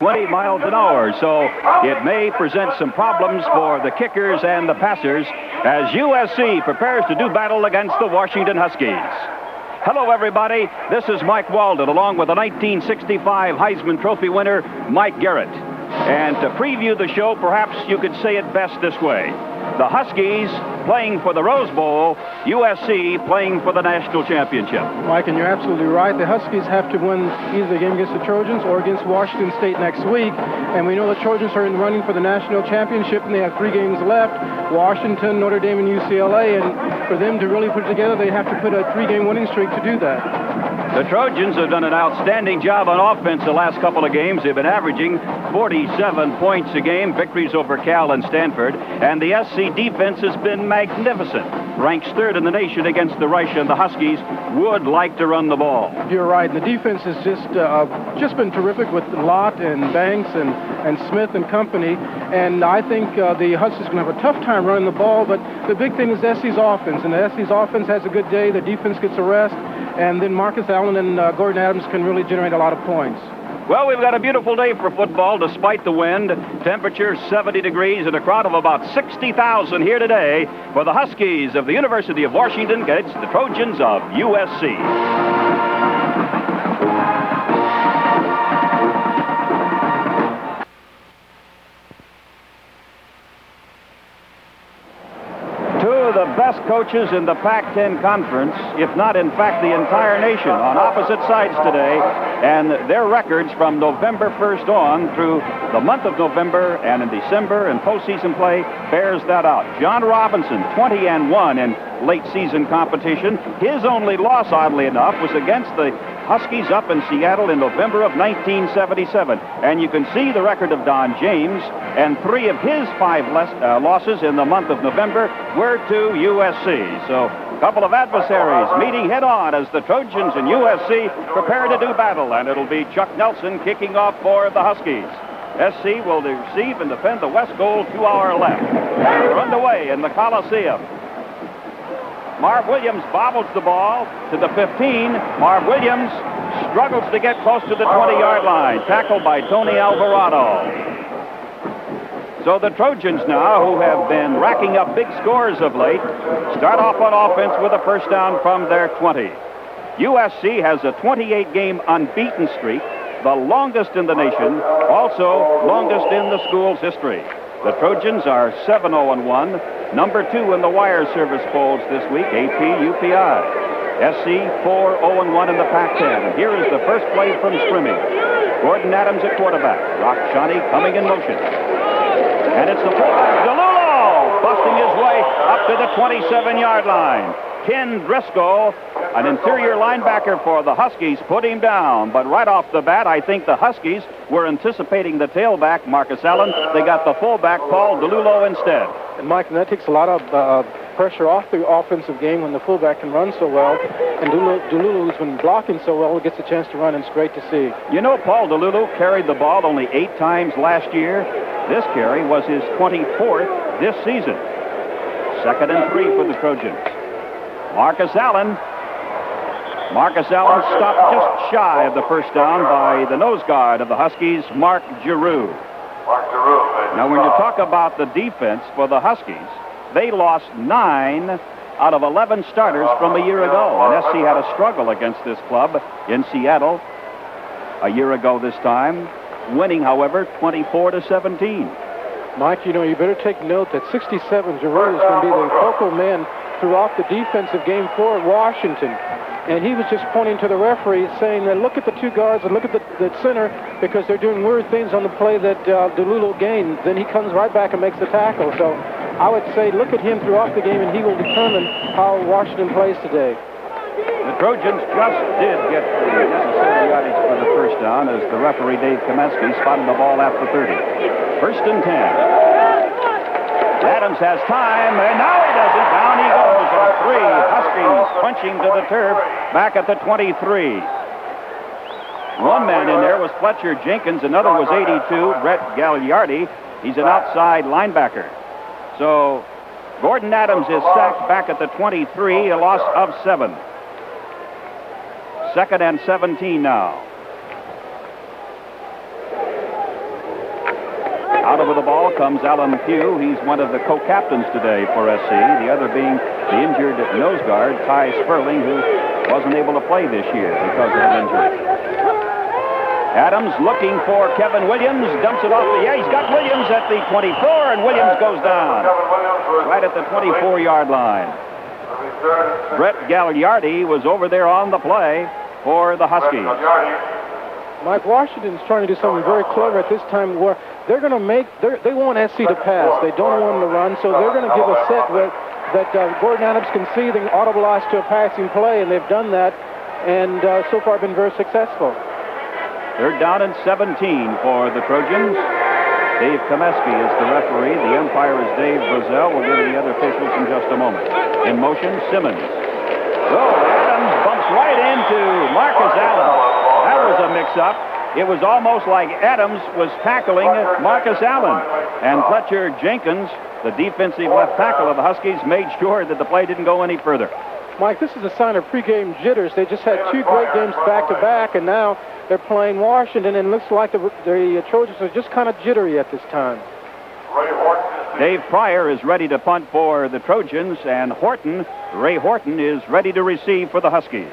20 miles an hour, so it may present some problems for the kickers and the passers as USC prepares to do battle against the Washington Huskies. Hello, everybody. This is Mike Walden, along with the 1965 Heisman Trophy winner, Mike Garrett. And to preview the show, perhaps you could say it best this way. The Huskies playing for the Rose Bowl, USC playing for the national championship. Mike, and you're absolutely right. The Huskies have to win either the game against the Trojans or against Washington State next week. And we know the Trojans are in the running for the national championship, and they have 3 games left: Washington, Notre Dame, and UCLA. And for them to really put it together, they have to put a 3-game winning streak to do that. The Trojans have done an outstanding job on offense the last couple of games. They've been averaging 47 points a game, victories over Cal and Stanford. And the SC defense has been magnificent. Ranks 3rd in the nation against the rush, and the Huskies would like to run the ball. You're right. The defense has just been terrific with Lott and Banks and Smith and company. And I think the Huskies are going to have a tough time running the ball. But the big thing is SC's offense. And the SC's offense has a good day. The defense gets a rest. And then Marcus Allen and Gordon Adams can really generate a lot of points. Well, we've got a beautiful day for football despite the wind. Temperature 70 degrees and a crowd of about 60,000 here today for the Huskies of the University of Washington against the Trojans of USC. The best coaches in the Pac-10 Conference, if not in fact the entire nation, on opposite sides today, and their records from November 1st on through the month of November and in December and postseason play bears that out. John Robinson, 20-1 in late season competition. His only loss, oddly enough, was against the Huskies up in Seattle in November of 1977. And you can see the record of Don James, and 3 of his 5 losses in the month of November were to USC. So a couple of adversaries meeting head-on as the Trojans and USC prepare to do battle, and it'll be Chuck Nelson kicking off for the Huskies. SC will receive and defend the West goal to our left. We're underway in the Coliseum. Marv Williams bobbles the ball to the 15. Marv Williams struggles to get close to the 20-yard line. Tackled by Tony Alvarado. So the Trojans now, who have been racking up big scores of late, start off on offense with a first down from their 20. USC has a 28-game unbeaten streak, the longest in the nation, also longest in the school's history. The Trojans are 7-0-1, number 2 in the wire service polls this week, AP, UPI. SC 4-0-1 in the Pac-10. And here is the first play from scrimmage. Gordon Adams at quarterback. Rock Shani coming in motion. And it's the fullback, DeLulo, busting his way up to the 27-yard line. Ken Driscoll, an interior linebacker for the Huskies, put him down. But right off the bat, I think the Huskies were anticipating the tailback, Marcus Allen. They got the fullback, Paul DeLulo, instead. And, Mike, and that takes a lot of pressure off the offensive game when the fullback can run so well. And DeLulo, who's been blocking so well, gets a chance to run, and it's great to see. You know, Paul DeLulo carried the ball only 8 times last year. This carry was his 24th this season. 2nd and 3 for the Trojans. Marcus Allen stopped just shy of the first down by the nose guard of the Huskies, Mark Giroux. Now, when you talk about the defense for the Huskies, they lost 9 out of 11 starters from a year ago. And SC had a struggle against this club in Seattle a year ago this time, winning, however, 24-17. Mike, you know, you better take note that 67, Giroux, is going to be the focal man throughout the defensive game for Washington. And he was just pointing to the referee saying that look at the 2 guards and look at the center because they're doing weird things on the play that DeLulo gained. Then he comes right back and makes the tackle. So I would say look at him throughout the game, and he will determine how Washington plays today. The Trojans just did get the necessary yardage for the first down as the referee, Dave Kaminsky, spotted the ball at the 30. 1st and 10. Adams has time, and now he doesn't. Down he goes on 3. Huskies punching to the turf back at the 23. One man in there was Fletcher Jenkins. Another was 82, Brett Gagliardi. He's an outside linebacker. So Gordon Adams is sacked back at the 23, a loss of 7. 2nd and 17 now. Out over the ball comes Alan Pugh. He's one of the co-captains today for SC, the other being the injured nose guard, Ty Sperling, who wasn't able to play this year because of an injury. Adams looking for Kevin Williams, dumps it off he's got Williams at the 24, and Williams goes down right at the 24-yard line. Brett Gagliardi was over there on the play for the Huskies. Mike, Washington's trying to do something very clever at this time where they're going to they want SC to pass. They don't want them to run, so they're going to give a set that Gordon Adams can see they can audibilize to a passing play, and they've done that, and so far been very successful. Third down and 17 for the Trojans. Dave Komeski is the referee. The umpire is Dave Brazell. We'll give the other officials in just a moment. In motion, Simmons. Adams bumps right into Marcus Allen. That was a mix-up. It was almost like Adams was tackling Marcus Allen. And Fletcher Jenkins, the defensive left tackle of the Huskies, made sure that the play didn't go any further. Mike, this is a sign of pregame jitters. They just had two great games back-to-back, and now they're playing Washington, and it looks like the Trojans are just kind of jittery at this time. Dave Pryor is ready to punt for the Trojans, and Ray Horton, is ready to receive for the Huskies.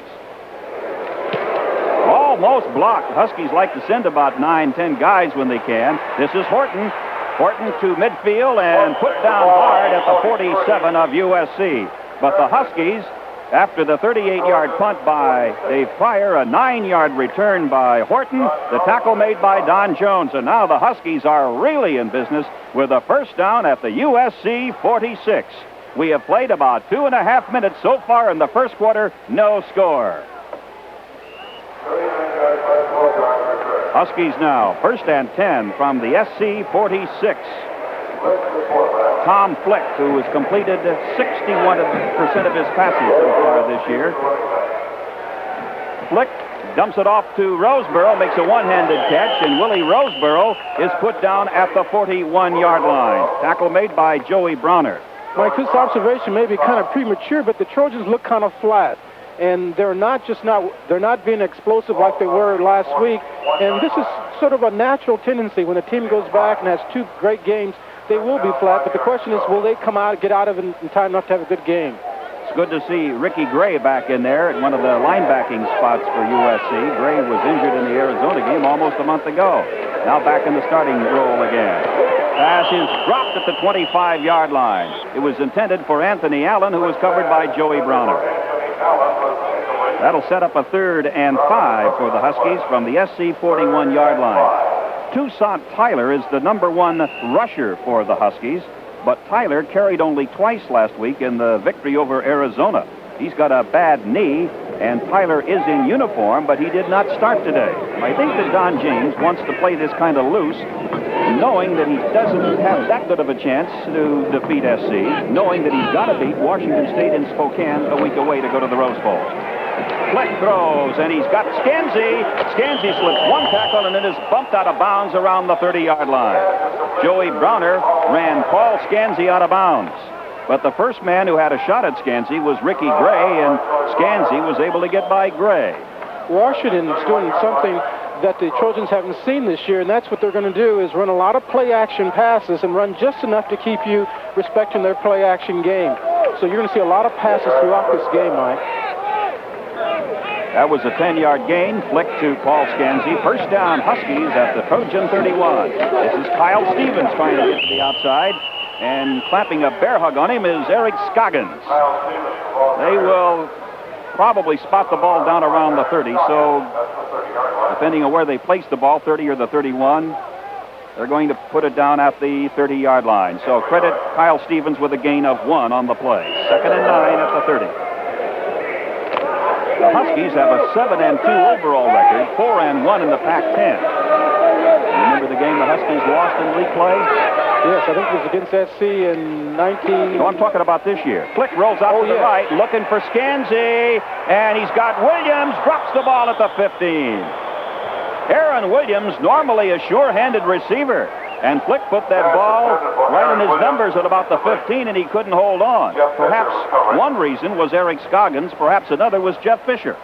Almost blocked. Huskies like to send about 9-10 guys when they can. This is Horton. Horton to midfield and put down hard at the 47 of USC. But the Huskies, after the 38-yard punt by Dave Pryor, a 9-yard return by Horton, the tackle made by Don Jones. And now the Huskies are really in business with a first down at the USC 46. We have played about 2.5 minutes so far in the first quarter, no score. Huskies now, first and 10 from the SC 46. Tom Flick, who has completed 61% of his passes so far this year. Flick dumps it off to Roseborough, makes a one-handed catch, and Willie Roseborough is put down at the 41-yard line. Tackle made by Joey Browner. Mike, this observation may be kind of premature, but the Trojans look kind of flat. And they're not being explosive like they were last week. And this is sort of a natural tendency. When a team goes back and has two great games, they will be flat. But the question is, will they get out of it in time enough to have a good game? It's good to see Ricky Gray back in there at one of the linebacking spots for USC. Gray was injured in the Arizona game almost a month ago. Now back in the starting role again. Pass is dropped at the 25-yard line. It was intended for Anthony Allen, who was covered by Joey Browner. That'll set up a 3rd and 5 for the Huskies from the SC 41-yard line. Toussaint Tyler is the #1 rusher for the Huskies, but Tyler carried only twice last week in the victory over Arizona. He's got a bad knee, and Tyler is in uniform, but he did not start today. I think that Don James wants to play this kind of loose, knowing that he doesn't have that good of a chance to defeat SC, knowing that he's got to beat Washington State in Spokane a week away to go to the Rose Bowl. Flick throws, and he's got Scansey. Scansey slips one tackle, and then is bumped out of bounds around the 30-yard line. Joey Browner ran Paul Scansey out of bounds. But the first man who had a shot at Scansey was Ricky Gray, and Scansey was able to get by Gray. Washington's doing something that the Trojans haven't seen this year, and that's what they're going to do, is run a lot of play-action passes and run just enough to keep you respecting their play-action game. So you're going to see a lot of passes throughout this game, Mike. That was a 10-yard gain. Flick to Paul Scansey. First down, Huskies at the Trojan 31. This is Kyle Stevens trying to get to the outside. And clapping a bear hug on him is Eric Scoggins. They will probably spot the ball down around the 30. So depending on where they place the ball, 30 or the 31, they're going to put it down at the 30-yard line. So credit Kyle Stevens with a gain of 1 on the play. 2nd and 9 at the 30. The Huskies have a 7-2 overall record, 4-1 in the Pac-10. Remember the game the Huskies lost in league play? Yes, I think it was against SC in 19... No, I'm talking about this year. Flick rolls out to the right, looking for Scansey, and he's got Williams, drops the ball at the 15. Aaron Williams, normally a sure-handed receiver, and Flick put that ball right in his numbers at about the 15, and he couldn't hold on. Perhaps one reason was Eric Scoggins, perhaps another was Jeff Fisher.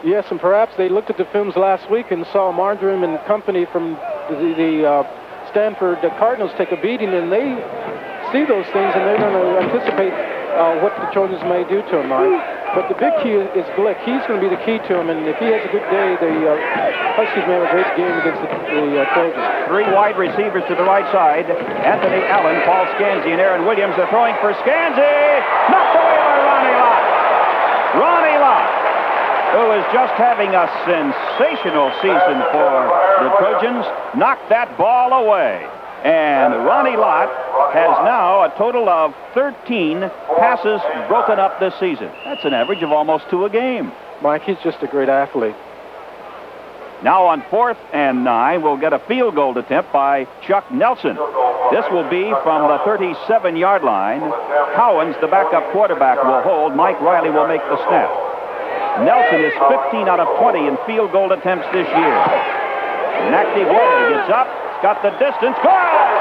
Yes, and perhaps they looked at the films last week and saw Marjoram and company from the Stanford Cardinals take a beating, and they see those things, and they're going to anticipate what the Trojans may do to him, Mike. But the big key is Glick. He's going to be the key to him, and if he has a good day, the Huskies may have a great game against the Trojans. Three wide receivers to the right side. Anthony Allen, Paul Scanzi, and Aaron Williams are throwing for Scanzi. Knocked away by Ronnie Lott. Ronnie Lott, who is just having a sensational season for the Trojans, knocked that ball away. And Ronnie Lott has now a total of 13 passes broken up this season. That's an average of almost 2 a game. Mike, he's just a great athlete. Now on 4th and 9, we'll get a field goal attempt by Chuck Nelson. This will be from the 37-yard line. Cowens, the backup quarterback, will hold. Mike Riley will make the snap. Nelson is 15 out of 20 in field goal attempts this year. An active way, gets up, got the distance, good!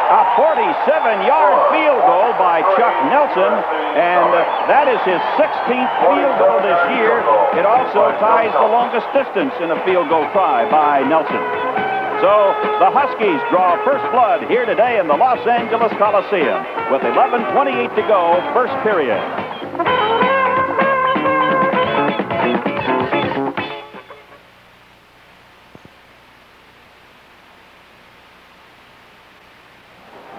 A 47-yard field goal by Chuck Nelson, and that is his 16th field goal this year. It also ties the longest distance in a field goal try by Nelson. So the Huskies draw first blood here today in the Los Angeles Coliseum with 11:28 to go, first period.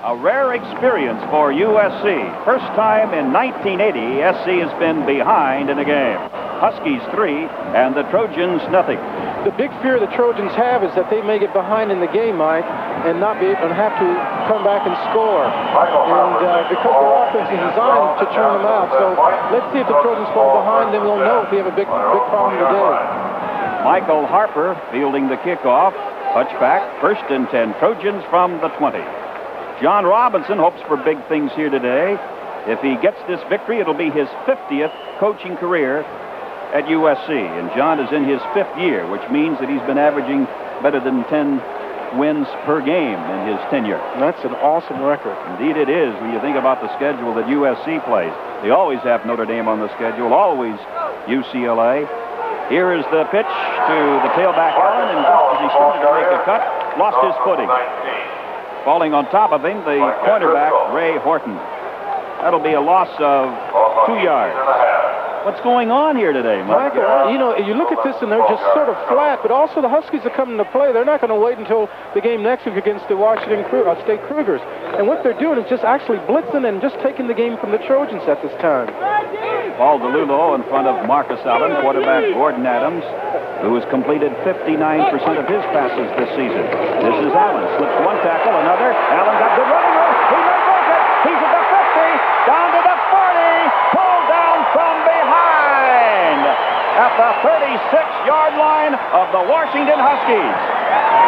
A rare experience for USC. First time in 1980 SC has been behind in a game. Huskies 3 and the Trojans nothing. The big fear the Trojans have is that they may get behind in the game, Mike, and not be able to have to come back and score. And because their offense is designed to turn them out. So let's see if the Trojans fall behind, then we'll know if we have a big problem today. Michael Harper fielding the kickoff. Touchback, 1st and 10. Trojans from the 20. John Robinson hopes for big things here today. If he gets this victory, it'll be his 50th coaching career at USC. And John is in his 5th year, which means that he's been averaging better than 10 wins per game in his tenure. That's an awesome record. Indeed it is when you think about the schedule that USC plays. They always have Notre Dame on the schedule, always UCLA. Here is the pitch to the tailback Allen, and just as he started to make a cut, lost his footing. Falling on top of him, the cornerback, Ray Horton. That'll be a loss of 2 yards. What's going on here today, Mike? Michael, you know, you look at this and they're just sort of flat, but also the Huskies are coming to play. They're not going to wait until the game next week against the Washington State Cougars. And what they're doing is just actually blitzing and just taking the game from the Trojans at this time. Paul DeLulo in front of Marcus Allen, quarterback Gordon Adams, who has completed 59% of his passes this season. This is Allen. Slips one tackle, another. Allen got good running room. He may break it. He's at the 50, down to the 40, pulled down from behind at the 36-yard line of the Washington Huskies.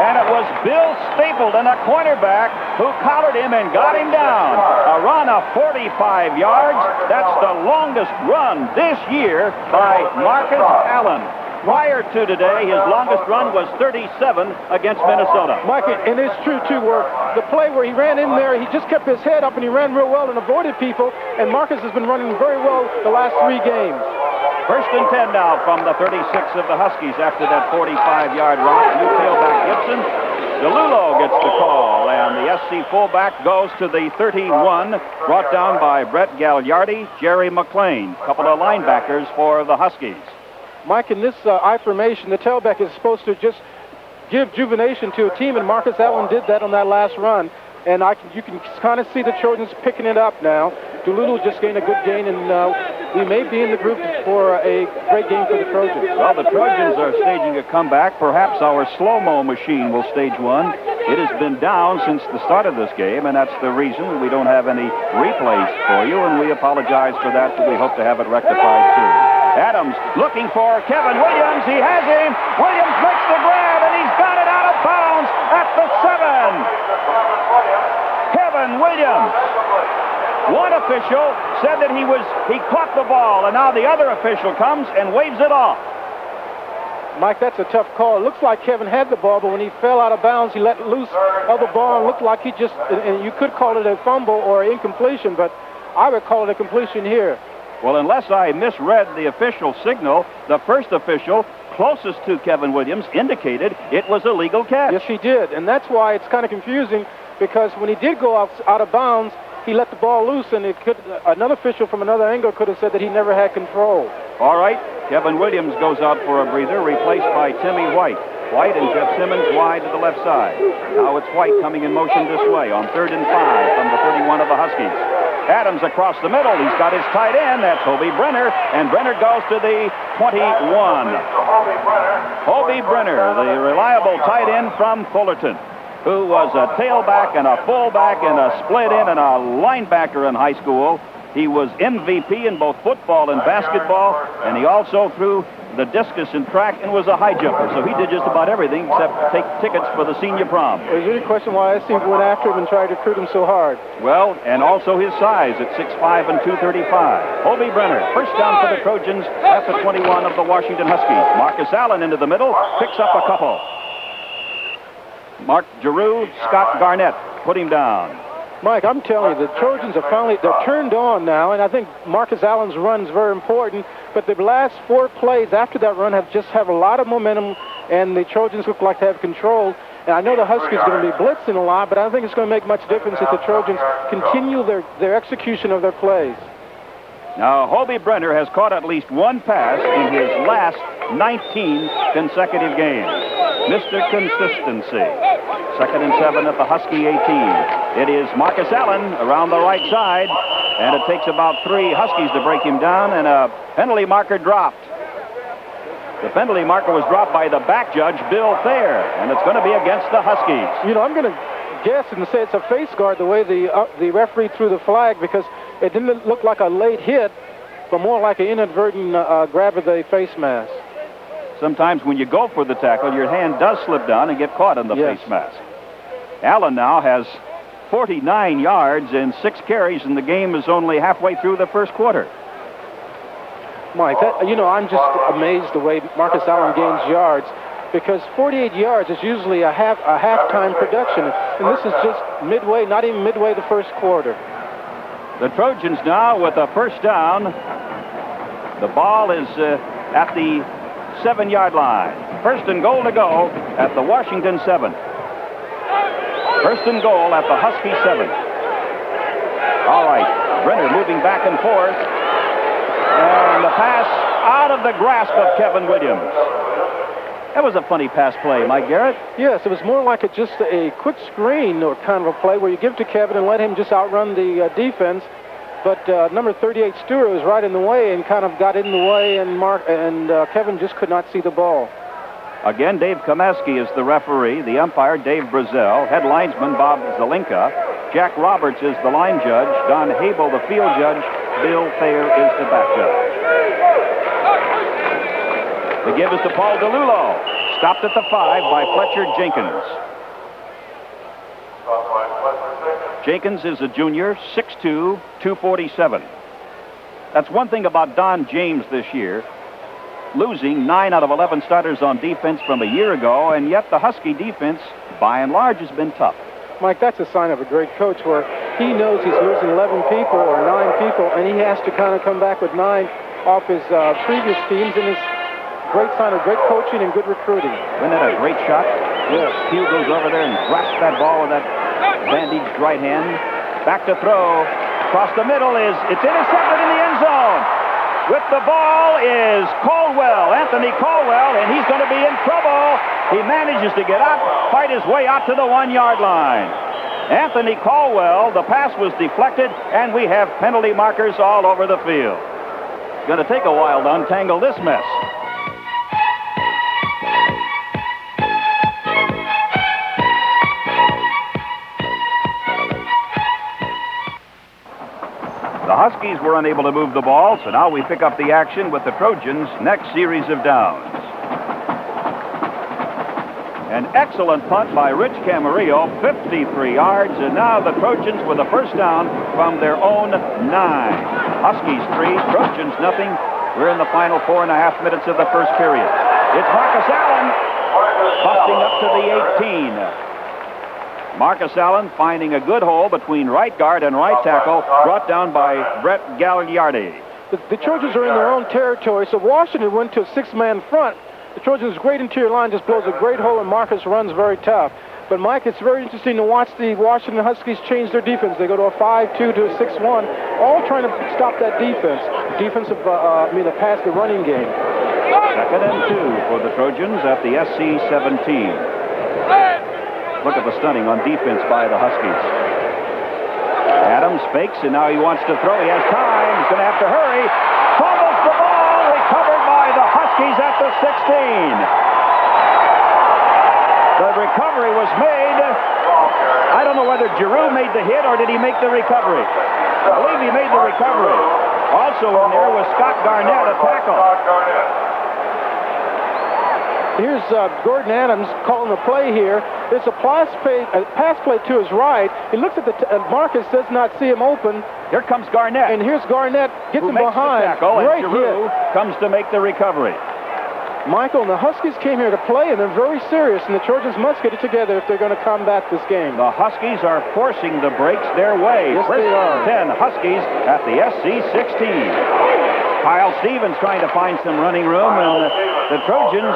And it was Bill Stapleton, a cornerback, who collared him and got him down. A run of 45 yards. That's the longest run this year by Marcus Allen. Prior to today, his longest run was 37 against Minnesota. Mike, and it's true, too, where the play where he ran in there, he just kept his head up and he ran real well and avoided people, and Marcus has been running very well the last 3 games. 1st and 10 now from the 36 of the Huskies after that 45-yard run. New tailback Gibson. DeLulo gets the call, and the SC fullback goes to the 31, brought down by Brett Gagliardi, Jerry McClain, a couple of linebackers for the Huskies. Mike, in this I formation, the tailback is supposed to just give juvenation to a team, and Marcus Allen did that on that last run. And you can kind of see the Trojans picking it up now. DeLulo just gained a good gain, and we may be in the group for a great game for the Trojans. Well, the Trojans are staging a comeback. Perhaps our slow-mo machine will stage one. It has been down since the start of this game, and that's the reason we don't have any replays for you, and we apologize for that, but we hope to have it rectified soon. Adams looking for Kevin Williams. He has him. Williams makes the grab, and he's got it out of bounds at the 7. Kevin Williams. One official said that he caught the ball, and now the other official comes and waves it off. Mike, that's a tough call. It looks like Kevin had the ball, but when he fell out of bounds, he let loose of the ball, and looked like he just, and you could call it a fumble or incompletion, but I would call it a completion here. Well, unless I misread the official signal, the first official closest to Kevin Williams indicated it was a legal catch. Yes, he did, and that's why it's kind of confusing, because when he did go out of bounds, he let the ball loose, and another official from another angle could have said that he never had control. All right, Kevin Williams goes out for a breather, replaced by Timmy White. White and Jeff Simmons wide to the left side. Now it's White coming in motion this way on 3rd and 5 from the 31 of the Huskies. Adams across the middle. He's got his tight end. That's Hobie Brenner, and Brenner goes to the 21. Hobie Brenner, the reliable tight end from Fullerton, who was a tailback and a fullback and a split end and a linebacker in high school. He was MVP in both football and basketball, and he also threw the discus in track and was a high jumper. So he did just about everything except take tickets for the senior prom. Is there any question why USC went after him and tried to recruit him so hard? Well, and also his size at 6'5" and 235. Hobie Brenner, first down for the Trojans at the 21 of the Washington Huskies. Marcus Allen into the middle, picks up a couple. Mark Giroux, Scott Garnett put him down. Mike, I'm telling you, the Trojans are they're turned on now, and I think Marcus Allen's run is very important, but the last 4 plays after that run have a lot of momentum, and the Trojans look like they have control. And I know the Huskies are going to be blitzing a lot, but I don't think it's going to make much difference if the Trojans continue their execution of their plays. Now, Hobie Brenner has caught at least one pass in his last 19 consecutive games. Mr. Consistency. 2nd and 7 at the Husky 18. It is Marcus Allen around the right side, and it takes about 3 Huskies to break him down, and a penalty marker dropped. The penalty marker was dropped by the back judge, Bill Thayer, and it's going to be against the Huskies. You know, I'm going to guess and say it's a face guard the way the referee threw the flag, because it didn't look like a late hit, but more like an inadvertent grab of the face mask. Sometimes when you go for the tackle, your hand does slip down and get caught in the face mask. Allen now has 49 yards and 6 carries, and the game is only halfway through the first quarter. Mike, I'm just amazed the way Marcus Allen gains yards, because 48 yards is usually a halftime production, and this is just midway, not even midway the first quarter. The Trojans now with a first down. The ball is at the 7-yard line. 1st and goal to go at the Washington 7. 1st and goal at the Husky 7. All right, Brenner moving back and forth. And the pass out of the grasp of Kevin Williams. That was a funny pass play, Mike Garrett. Yes, it was more like just a quick screen or kind of a play where you give to Kevin and let him just outrun the defense. But number 38, Stewart, was right in the way and kind of got in the way, and Kevin just could not see the ball. Again, Dave Kamaski is the referee. The umpire, Dave Brazel. Head linesman, Bob Zelinka. Jack Roberts is the line judge. Don Habel, the field judge. Bill Thayer is the back judge. The give is to Paul DeLulo. Stopped at the 5 by Fletcher Jenkins. Jenkins is a junior, 6'2", 247. That's one thing about Don James this year. Losing 9 out of 11 starters on defense from a year ago, and yet the Husky defense, by and large, has been tough. Mike, that's a sign of a great coach, where he knows he's losing 11 people or 9 people, and he has to kind of come back with 9 off his previous teams, and it's a great sign of great coaching and good recruiting. Isn't that a great shot? Yes. Pugh goes over there and grasps that ball with that bandaged right hand. Back to throw. Across the middle it's intercepted in the end zone. With the ball is Caldwell, Anthony Caldwell, and he's going to be in trouble. He manages to get up, fight his way out to the 1-yard line. Anthony Caldwell, the pass was deflected, and we have penalty markers all over the field. It's going to take a while to untangle this mess. The Huskies were unable to move the ball, so now we pick up the action with the Trojans' next series of downs. An excellent punt by Rich Camarillo, 53 yards, and now the Trojans with a first down from their own 9. Huskies 3, Trojans nothing. We're in the final 4.5 minutes of the first period. It's Marcus Allen busting up to the 18. Marcus Allen finding a good hole between right guard and right tackle, brought down by Brett Gagliardi. The Trojans are in their own territory, so Washington went to a 6-man front, The Trojans' great interior line just blows a great hole, and Marcus runs very tough. But, Mike, it's very interesting to watch the Washington Huskies change their defense. They go to a 5-2 to a 6-1, all trying to stop that defense. The running game. 2nd and 2 for the Trojans at the SC 17. Look at the stunning on defense by the Huskies. Adams fakes, and now he wants to throw. He has time. He's going to have to hurry. Fumbles the ball. Recovered by the Huskies at the 16. The recovery was made. I don't know whether Giroux made the hit or did he make the recovery. I believe he made the recovery. Also in there was Scott Garnett, a tackle. Here's Gordon Adams calling the play here. It's a pass play to his right. He looks at Marcus does not see him open. Here comes Garnett. And here's Garnett, gets him behind. The tackle, Great and Giroux hit. Comes to make the recovery. Michael, and the Huskies came here to play, and they're very serious, and the Trojans must get it together if they're going to combat this game. The Huskies are forcing the breaks their way. Yes, they are. 10 Huskies at the SC 16. Kyle Stevens trying to find some running room, and the Trojans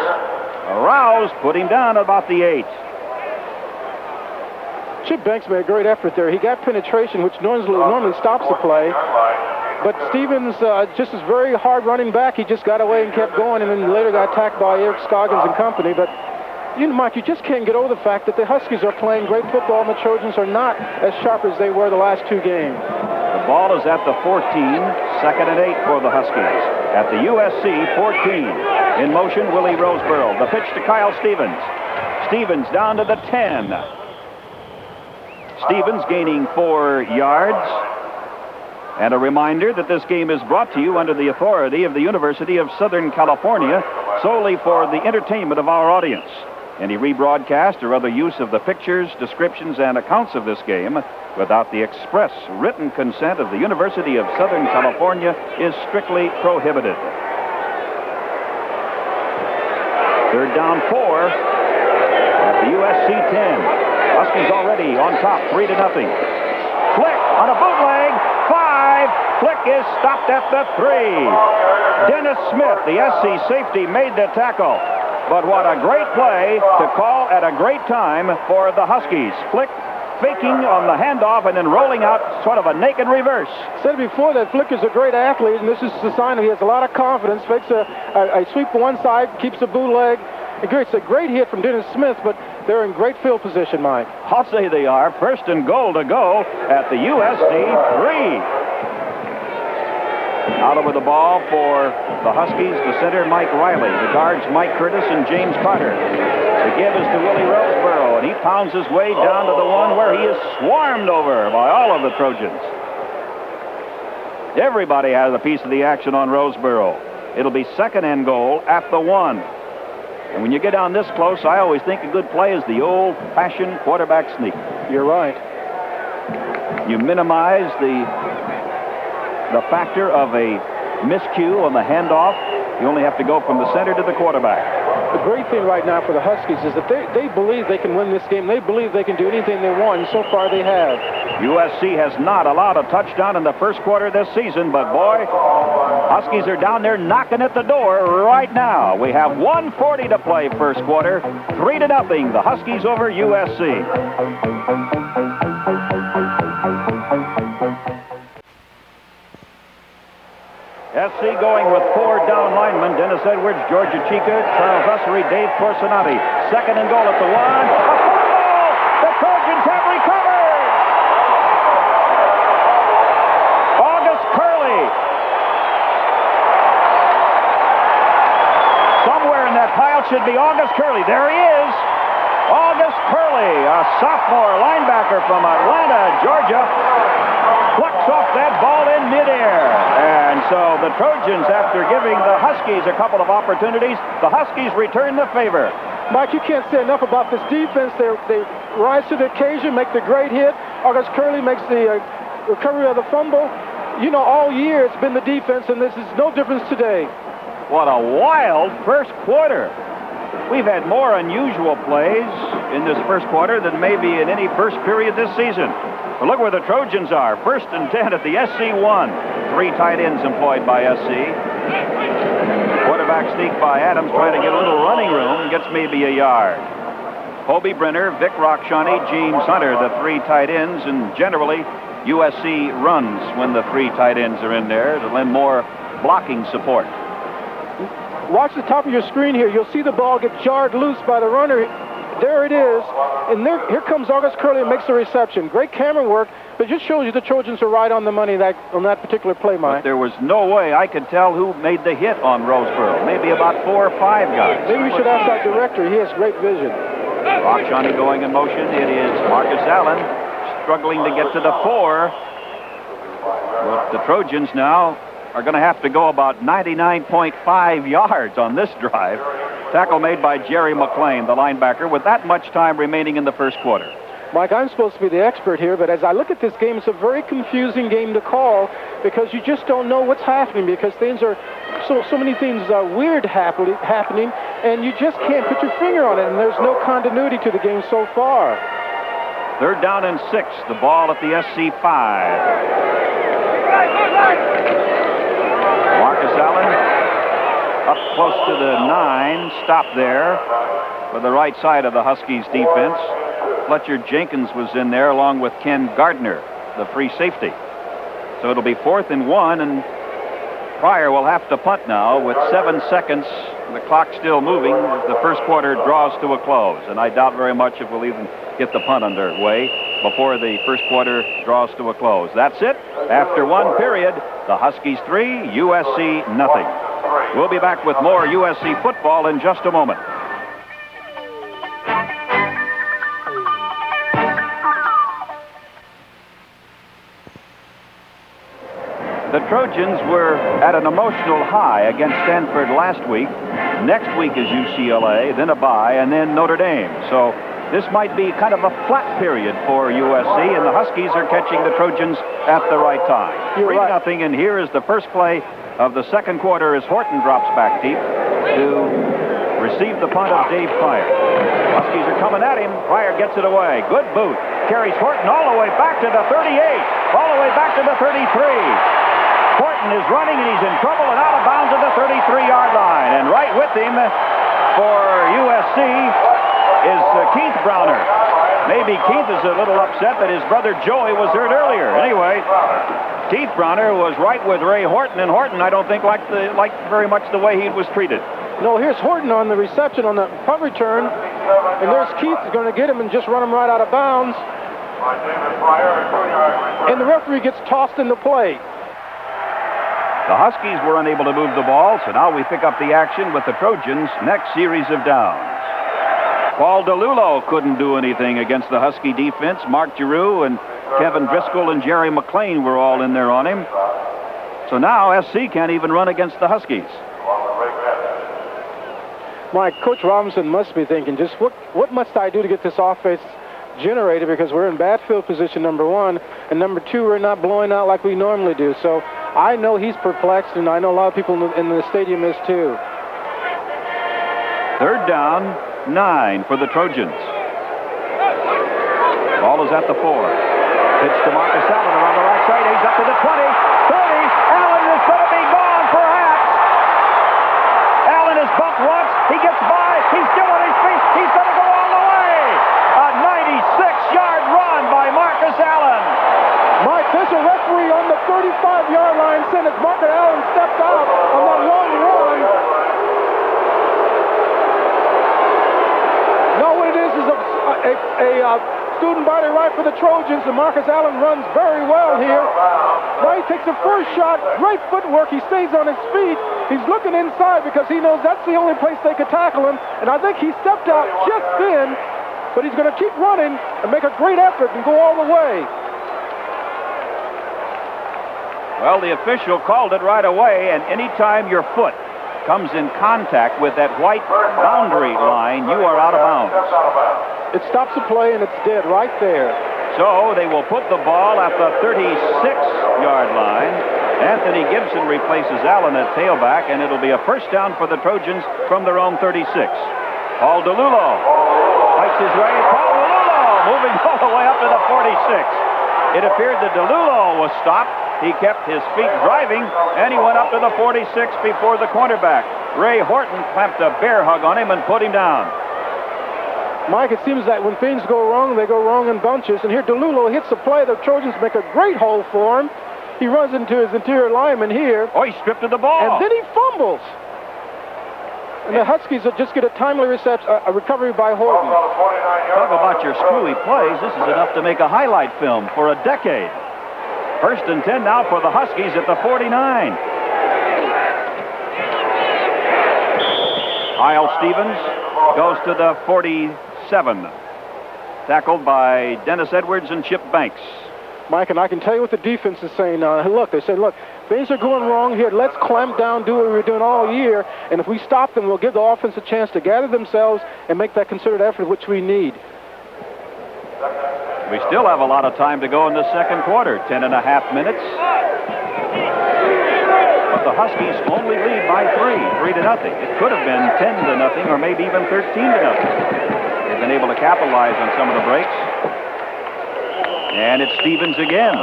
aroused, put him down about the 8. Chip Banks made a great effort there. He got penetration, which normally stops the play. But Stevens just is very hard running back. He just got away and kept going, and then later got attacked by Eric Scoggins and company. But, Mike, you just can't get over the fact that the Huskies are playing great football, and the Trojans are not as sharp as they were the last 2 games. The ball is at the 14, 2nd and 8 for the Huskies. At the USC 14. In motion, Willie Roseborough. The pitch to Kyle Stevens. Stevens down to the 10. Stevens gaining 4 yards. And a reminder that this game is brought to you under the authority of the University of Southern California, solely for the entertainment of our audience. Any rebroadcast or other use of the pictures, descriptions, and accounts of this game without the express written consent of the University of Southern California is strictly prohibited. 3rd down 4 at the USC 10. Huskies already on top, 3-0. Flick on a bootleg. 5. Flick is stopped at the 3. Dennis Smith, the SC safety, made the tackle. But what a great play to call at a great time for the Huskies. Flick faking on the handoff and then rolling out sort of a naked reverse. Said before that Flick is a great athlete, and this is the sign that he has a lot of confidence. Fakes a sweep to one side, keeps a bootleg. It's a great hit from Dennis Smith, but they're in great field position, Mike. I'll say they are. 1st and goal to go at the USC 3. Out over the ball for the Huskies, the center, Mike Riley. The guards, Mike Curtis and James Carter. The give is to Willie Roseborough, and he pounds his way down to the 1 where he is swarmed over by all of the Trojans. Everybody has a piece of the action on Roseborough. It'll be 2nd and goal at the 1. And when you get down this close, I always think a good play is the old-fashioned quarterback sneak. You're right. You minimize the factor of a miscue on the handoff. You only have to go from the center to the quarterback. The great thing right now for the Huskies is that they believe they can win this game. They believe they can do anything they want, and so far they have. USC has not allowed a touchdown in the first quarter this season, but boy, Huskies are down there knocking at the door right now. We have 1:40 to play first quarter. 3-0, the Huskies over USC. SC going with 4 down linemen: Dennis Edwards, Georgia Chica, Charles Ussery, Dave Corsinati. 2nd and goal at the 1. A fumble! The Trojans have recovered! August Curley. Somewhere in that pile should be August Curley. There he is. August Curley, a sophomore linebacker from Atlanta, Georgia, plucks off that ball in midair. And so the Trojans, after giving the Huskies a couple of opportunities, the Huskies return the favor. Mike, you can't say enough about this defense. They rise to the occasion, make the great hit. August Curley makes the recovery of the fumble. All year it's been the defense, and this is no difference today. What a wild first quarter. We've had more unusual plays in this first quarter than maybe in any first period this season. But look where the Trojans are. 1st and 10 at the SC 1. 3 tight ends employed by SC. Quarterback quarterback sneak by Adams, trying to get a little running room, gets maybe a yard. Hobie Brenner, Vic Rockshawny, James Hunter, the three tight ends, and generally USC runs when the three tight ends are in there to lend more blocking support. Watch the top of your screen here. You'll see the ball get jarred loose by the runner. There it is. And here comes August Curley and makes the reception. Great camera work, but it just shows you the Trojans are right on the money on that particular play, Mike. But there was no way I could tell who made the hit on Roseboro. Maybe about 4 or 5 guys. Maybe we should ask our director. He has great vision. Rockshawny going in motion. It is Marcus Allen struggling to get to the 4. But the Trojans now are going to have to go about 99.5 yards on this drive. Tackle made by Jerry McLean, the linebacker, with that much time remaining in the first quarter. Mike, I'm supposed to be the expert here, but as I look at this game, it's a very confusing game to call because you just don't know what's happening because things are so many things are weird happening, and you just can't put your finger on it, and there's no continuity to the game so far. 3rd down and 6. The ball at the SC 5. Marcus Allen up close to the 9. Stop there for the right side of the Huskies defense. Fletcher Jenkins was in there along with Ken Gardner, the free safety. So it'll be 4th and 1, and Pryor will have to punt now with 7 seconds. The clock still moving. The first quarter draws to a close, and I doubt very much if we'll even get the punt underway before the first quarter draws to a close. That's it. After one period, the Huskies 3, USC nothing. We'll be back with more USC football in just a moment. The Trojans were at an emotional high against Stanford last week. Next week is UCLA, then a bye, and then Notre Dame. So this might be kind of a flat period for USC, and the Huskies are catching the Trojans at the right time. 3-0, and here is the first play of the second quarter as Horton drops back deep to receive the punt of Dave Pryor. Huskies are coming at him. Pryor gets it away. Good boot. Carries Horton all the way back to the 38, all the way back to the 33. Horton is running, and he's in trouble and out of bounds at the 33-yard line. And right with him for USC is Keith Browner. Maybe Keith is a little upset that his brother Joey was hurt earlier. Anyway, Keith Browner was right with Ray Horton, and Horton, I don't think, liked very much the way he was treated. No, here's Horton on the reception on the punt return, and there's Keith going to get him and just run him right out of bounds. And the referee gets tossed into play. The Huskies were unable to move the ball, so now we pick up the action with the Trojans' next series of downs. Paul DeLulo couldn't do anything against the Husky defense. Mark Giroux and Kevin Driscoll and Jerry McLean were all in there on him. So now SC can't even run against the Huskies. Mike, Coach Robinson must be thinking, just what must I do to get this offense generated, because we're in bad field position, number one, and number two, we're not blowing out like we normally do. So I know he's perplexed, and I know a lot of people in the stadium is too. 3rd down, 9 for the Trojans. Ball is at the 4. Pitch to Marcus Allen around the right side. He's up to the 20, 30. Allen is going to be gone, perhaps. Allen is bumped once. He gets by. He's still on his feet. He's going to go all the way. A 96-yard run by Marcus Allen. Mike, there's a referee on the 35-yard line saying as Marcus Allen stepped out on that long run. No, what it is a student body right for the Trojans, and Marcus Allen runs very well here. Now he takes the first shot, great footwork, he stays on his feet. He's looking inside because he knows that's the only place they could tackle him, and I think he stepped out just then, but he's going to keep running and make a great effort and go all the way. Well, the official called it right away, and anytime your foot comes in contact with that white boundary line, you are out of bounds. It stops the play, and it's dead right there. So they will put the ball at the 36-yard line. Anthony Gibson replaces Allen at tailback, and it'll be a first down for the Trojans from their own 36. Paul DeLulo fights his way. Paul DeLulo moving all the way up to the 46. It appeared that DeLulo was stopped. He kept his feet driving, and he went up to the 46 before the cornerback. Ray Horton clamped a bear hug on him and put him down. Mike, it seems that when things go wrong, they go wrong in bunches. And here DeLulo hits the play. The Trojans make a great hole for him. He runs into his interior lineman here. Oh, he stripped of the ball. And then he fumbles. And the Huskies will just get a timely reception, a recovery by Horton. Talk about your screwy plays. This is enough to make a highlight film for a decade. 1st and 10 now for the Huskies at the 49. Kyle Stevens goes to the 47. Tackled by Dennis Edwards and Chip Banks. Mike, and I can tell you what the defense is saying now. Look, they say, look, things are going wrong here. Let's clamp down, do what we were doing all year, and if we stop them, we'll give the offense a chance to gather themselves and make that concerted effort which we need. We still have a lot of time to go in the second quarter, 10.5 minutes. But the Huskies only lead by 3 to nothing. It could have been 10 to nothing or maybe even 13 to nothing. They've been able to capitalize on some of the breaks. And it's Stevens again.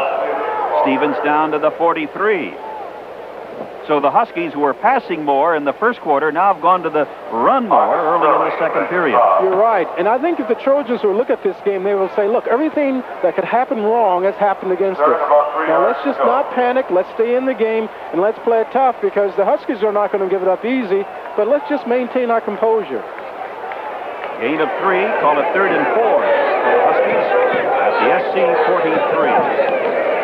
Stevens down to the 43. So the Huskies, who were passing more in the first quarter, now have gone to the run more early in the second period. You're right. And I think if the Trojans will look at this game, they will say, look, everything that could happen wrong has happened against us. Now let's just not panic. Let's stay in the game, and let's play it tough, because the Huskies are not going to give it up easy, but let's just maintain our composure. Gain of 3, call it 3rd and 4 for the Huskies at the SC 43.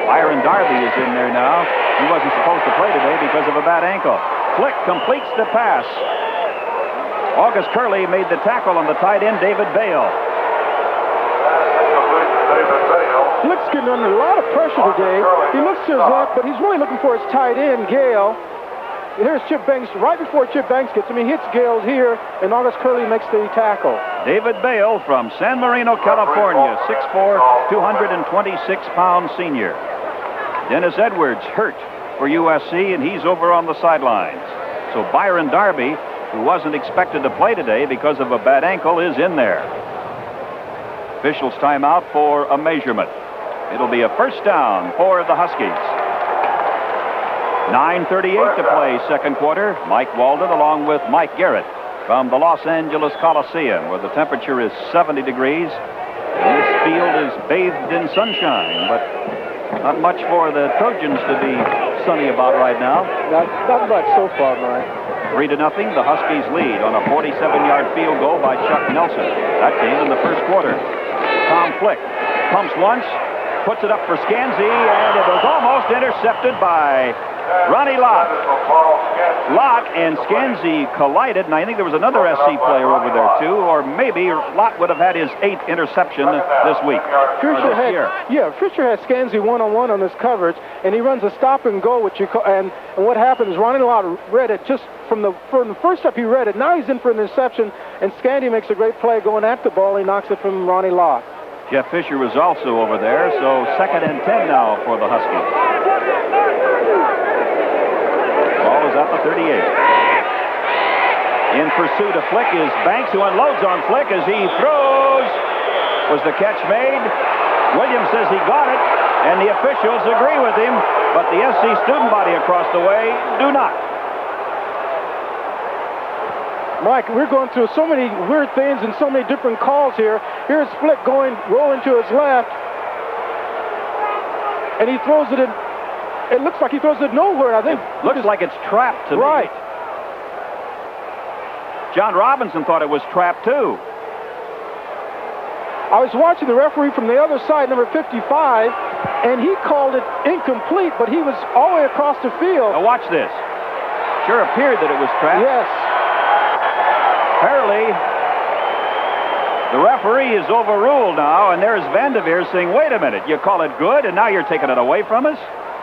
Byron Darby is in there now. He wasn't supposed to play today because of a bad ankle. Flick completes the pass. August Curley made the tackle on the tight end, David Bale. Flick's getting under a lot of pressure today. He looks to his left, but he's really looking for his tight end, Gale. Here's Chip Banks. Right before Chip Banks gets him, he hits Gale here, and August Curley makes the tackle. David Bale from San Marino, California, 6'4", 226-pound senior. Dennis Edwards hurt for USC, and he's over on the sidelines. So Byron Darby, who wasn't expected to play today because of a bad ankle, is in there. Officials timeout for a measurement. It'll be a first down for the Huskies. 9:38 to play second quarter. Mike Walden along with Mike Garrett from the Los Angeles Coliseum, where the temperature is 70 degrees. And this field is bathed in sunshine, but not much for the Trojans to be sunny about right now. Not much so far, Mike. 3 to nothing. The Huskies lead on a 47-yard field goal by Chuck Nelson. That came in the first quarter. Tom Flick pumps once, puts it up for Scansey, and it was almost intercepted by Ronnie Lott. Lott and Scansey collided, and I think there was another SC player over there too, or maybe Lott would have had his 8th interception this week. Fisher has Scansey one-on-one on this coverage, and he runs a stop and go, and what happens is Ronnie Lott read it just from the first step. He read it. Now he's in for an interception, and Scansey makes a great play going at the ball. He knocks it from Ronnie Lott. Jeff Fisher was also over there, so 2nd and 10 now for the Huskies. Ball is at the 38. In pursuit of Flick is Banks, who unloads on Flick as he throws. Was the catch made? Williams says he got it, and the officials agree with him, but the SC student body across the way do not. Mike, we're going through so many weird things and so many different calls here. Here's Flick rolling to his left, and he throws it in. It looks like he throws it nowhere. I think it looks like it's trapped to me. Right. John Robinson thought it was trapped too. I was watching the referee from the other side, number 55, and he called it incomplete, but he was all the way across the field. Now watch this. Sure appeared that it was trapped. Yes. Apparently, the referee is overruled now, and there's Vanderveer saying, wait a minute, you call it good, and now you're taking it away from us?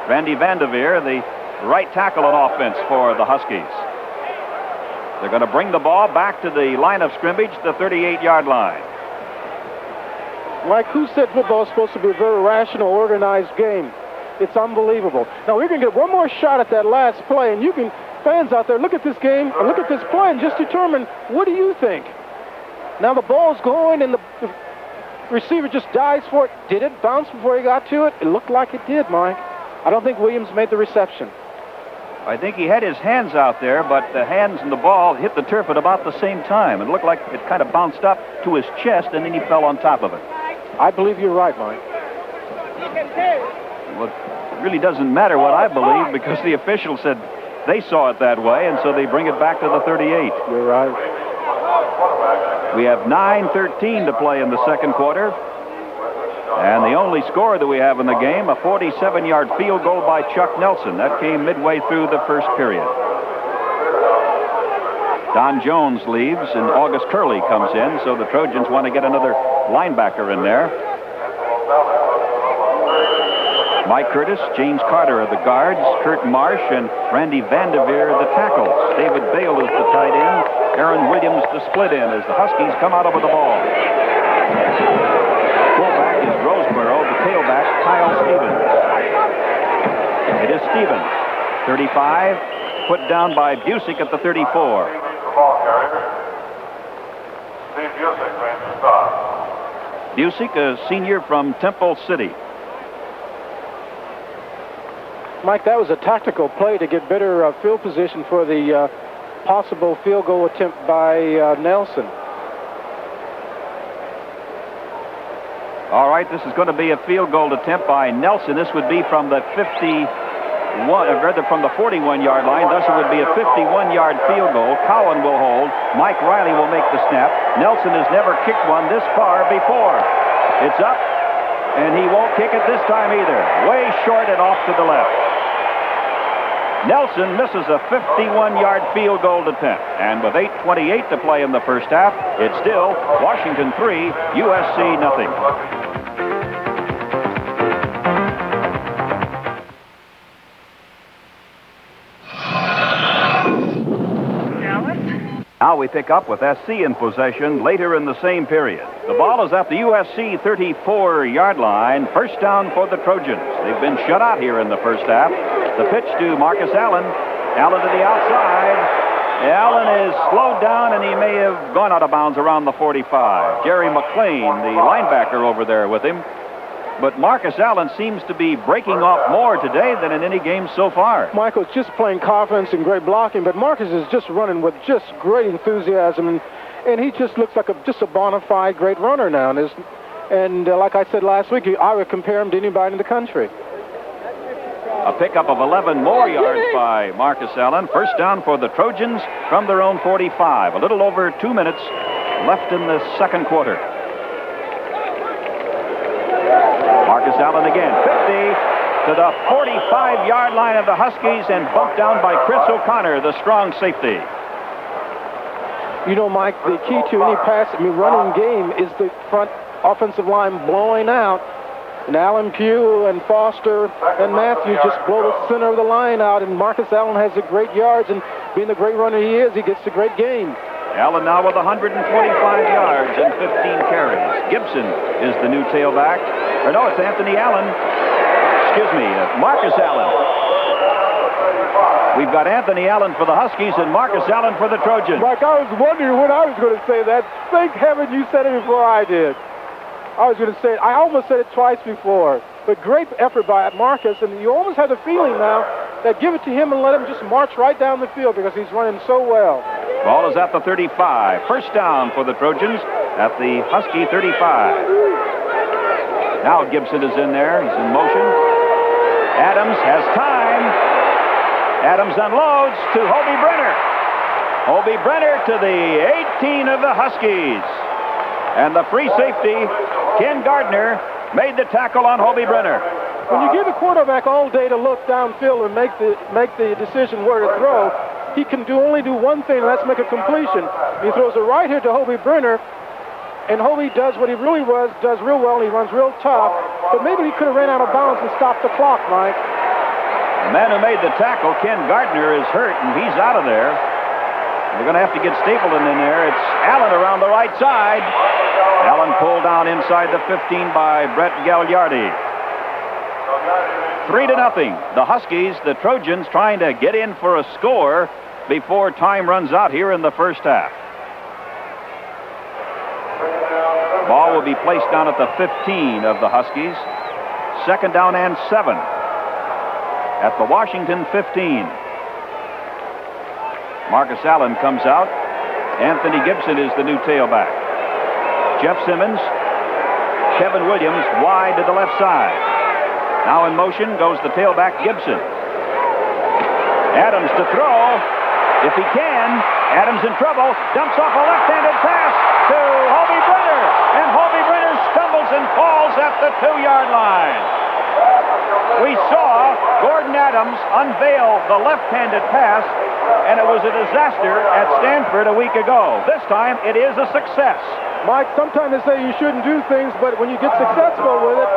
Randy Vanderveer, the right tackle on offense for the Huskies. They're going to bring the ball back to the line of scrimmage, the 38-yard line. Mike, who said football is supposed to be a very rational, organized game? It's unbelievable. Now, we're going to get one more shot at that last play, and you can, fans out there, look at this game, and look at this play, and just determine, what do you think? Now, the ball's going, and receiver just dives for it. Did it bounce before he got to it? It looked like it did, Mike. I don't think Williams made the reception. I think he had his hands out there, but the hands and the ball hit the turf at about the same time. It looked like it kind of bounced up to his chest, and then he fell on top of it. I believe you're right, Mike. Well, it really doesn't matter what I believe, because the official said they saw it that way, and so they bring it back to the 38. You're right. We have 9:13 to play in the second quarter. And the only score that we have in the game, a 47-yard field goal by Chuck Nelson. That came midway through the first period. Don Jones leaves, and August Curley comes in, so the Trojans want to get another linebacker in there. Mike Curtis, James Carter are the guards, Kurt Marsh and Randy Vanderveer the tackles. David Bale is the tight end, Aaron Williams the split end as the Huskies come out over the ball. Fullback is Roseboro, the tailback Kyle Stevens. It is Stevens, 35, put down by Busick at the 34. Busick, a senior from Temple City. Mike, that was a tactical play to get better field position for the possible field goal attempt by Nelson. All right, this is going to be a field goal attempt by Nelson. This would be from the 41-yard line. Thus, it would be a 51-yard field goal. Cowan will hold. Mike Riley will make the snap. Nelson has never kicked one this far before. It's up, and he won't kick it this time either. Way short and off to the left. Nelson misses a 51-yard field goal attempt. And with 8:28 to play in the first half, it's still Washington 3, USC nothing. Now we pick up with SC in possession later in the same period. The ball is at the USC 34-yard line. First down for the Trojans. They've been shut out here in the first half. The pitch to Marcus Allen. Allen to the outside. Allen is slowed down, and he may have gone out of bounds around the 45. Jerry McLean, the linebacker over there with him. But Marcus Allen seems to be breaking off more today than in any game so far. Michael's just playing confidence and great blocking, but Marcus is just running with just great enthusiasm, and he just looks like just a bona fide great runner now. And like I said last week, I would compare him to anybody in the country. A pickup of 11 more yards by Marcus Allen. First down for the Trojans from their own 45. A little over 2 minutes left in the second quarter. Marcus Allen again, 50 to the 45-yard line of the Huskies and bumped down by Chris O'Connor, the strong safety. You know, Mike, the key to any running game is the front offensive line blowing out. And Allen Pugh and Foster and Matthews just blow the center of the line out, and Marcus Allen has the great yards, and being the great runner he is, he gets the great game. Allen now with 125 yards and 15 carries. Gibson is the new tailback. Or no, it's Anthony Allen. Excuse me, Marcus Allen. We've got Anthony Allen for the Huskies and Marcus Allen for the Trojans. Mike, I was wondering when I was going to say that. Thank heaven you said it before I did. I was going to say it. I almost said it twice before. But great effort by Marcus, and you almost have the feeling now that give it to him and let him just march right down the field because he's running so well. Ball is at the 35. First down for the Trojans at the Husky 35. Now Gibson is in there. He's in motion. Adams has time. Adams unloads to Hobie Brenner. Hobie Brenner to the 18 of the Huskies. And the free safety, Ken Gardner, made the tackle on Hobie Brenner. When you give the quarterback all day to look downfield and make the decision where to throw, he can only do one thing, and that's make a completion. He throws it right here to Hobie Brenner, and Hobie does what he really does real well, and he runs real tough. But maybe he could have ran out of bounds and stopped the clock, Mike. The man who made the tackle, Ken Gardner, is hurt, and he's out of there. They're going to have to get Stapleton in there. It's Allen around the right side. Allen pulled down inside the 15 by Brett Gagliardi. 3-0. The Huskies, the Trojans, trying to get in for a score before time runs out here in the first half. Ball will be placed down at the 15 of the Huskies. Second down and 7 at the Washington 15. Marcus Allen comes out. Anthony Gibson is the new tailback. Jeff Simmons, Kevin Williams wide to the left side. Now in motion goes the tailback Gibson. Adams to throw. If he can, Adams in trouble. Dumps off a left-handed pass to Hobie Brenner. And Hobie Brenner stumbles and falls at the 2-yard line. We saw Gordon Adams unveil the left-handed pass, and it was a disaster at Stanford a week ago. This time, it is a success. Mike, sometimes they say you shouldn't do things, but when you get successful with it,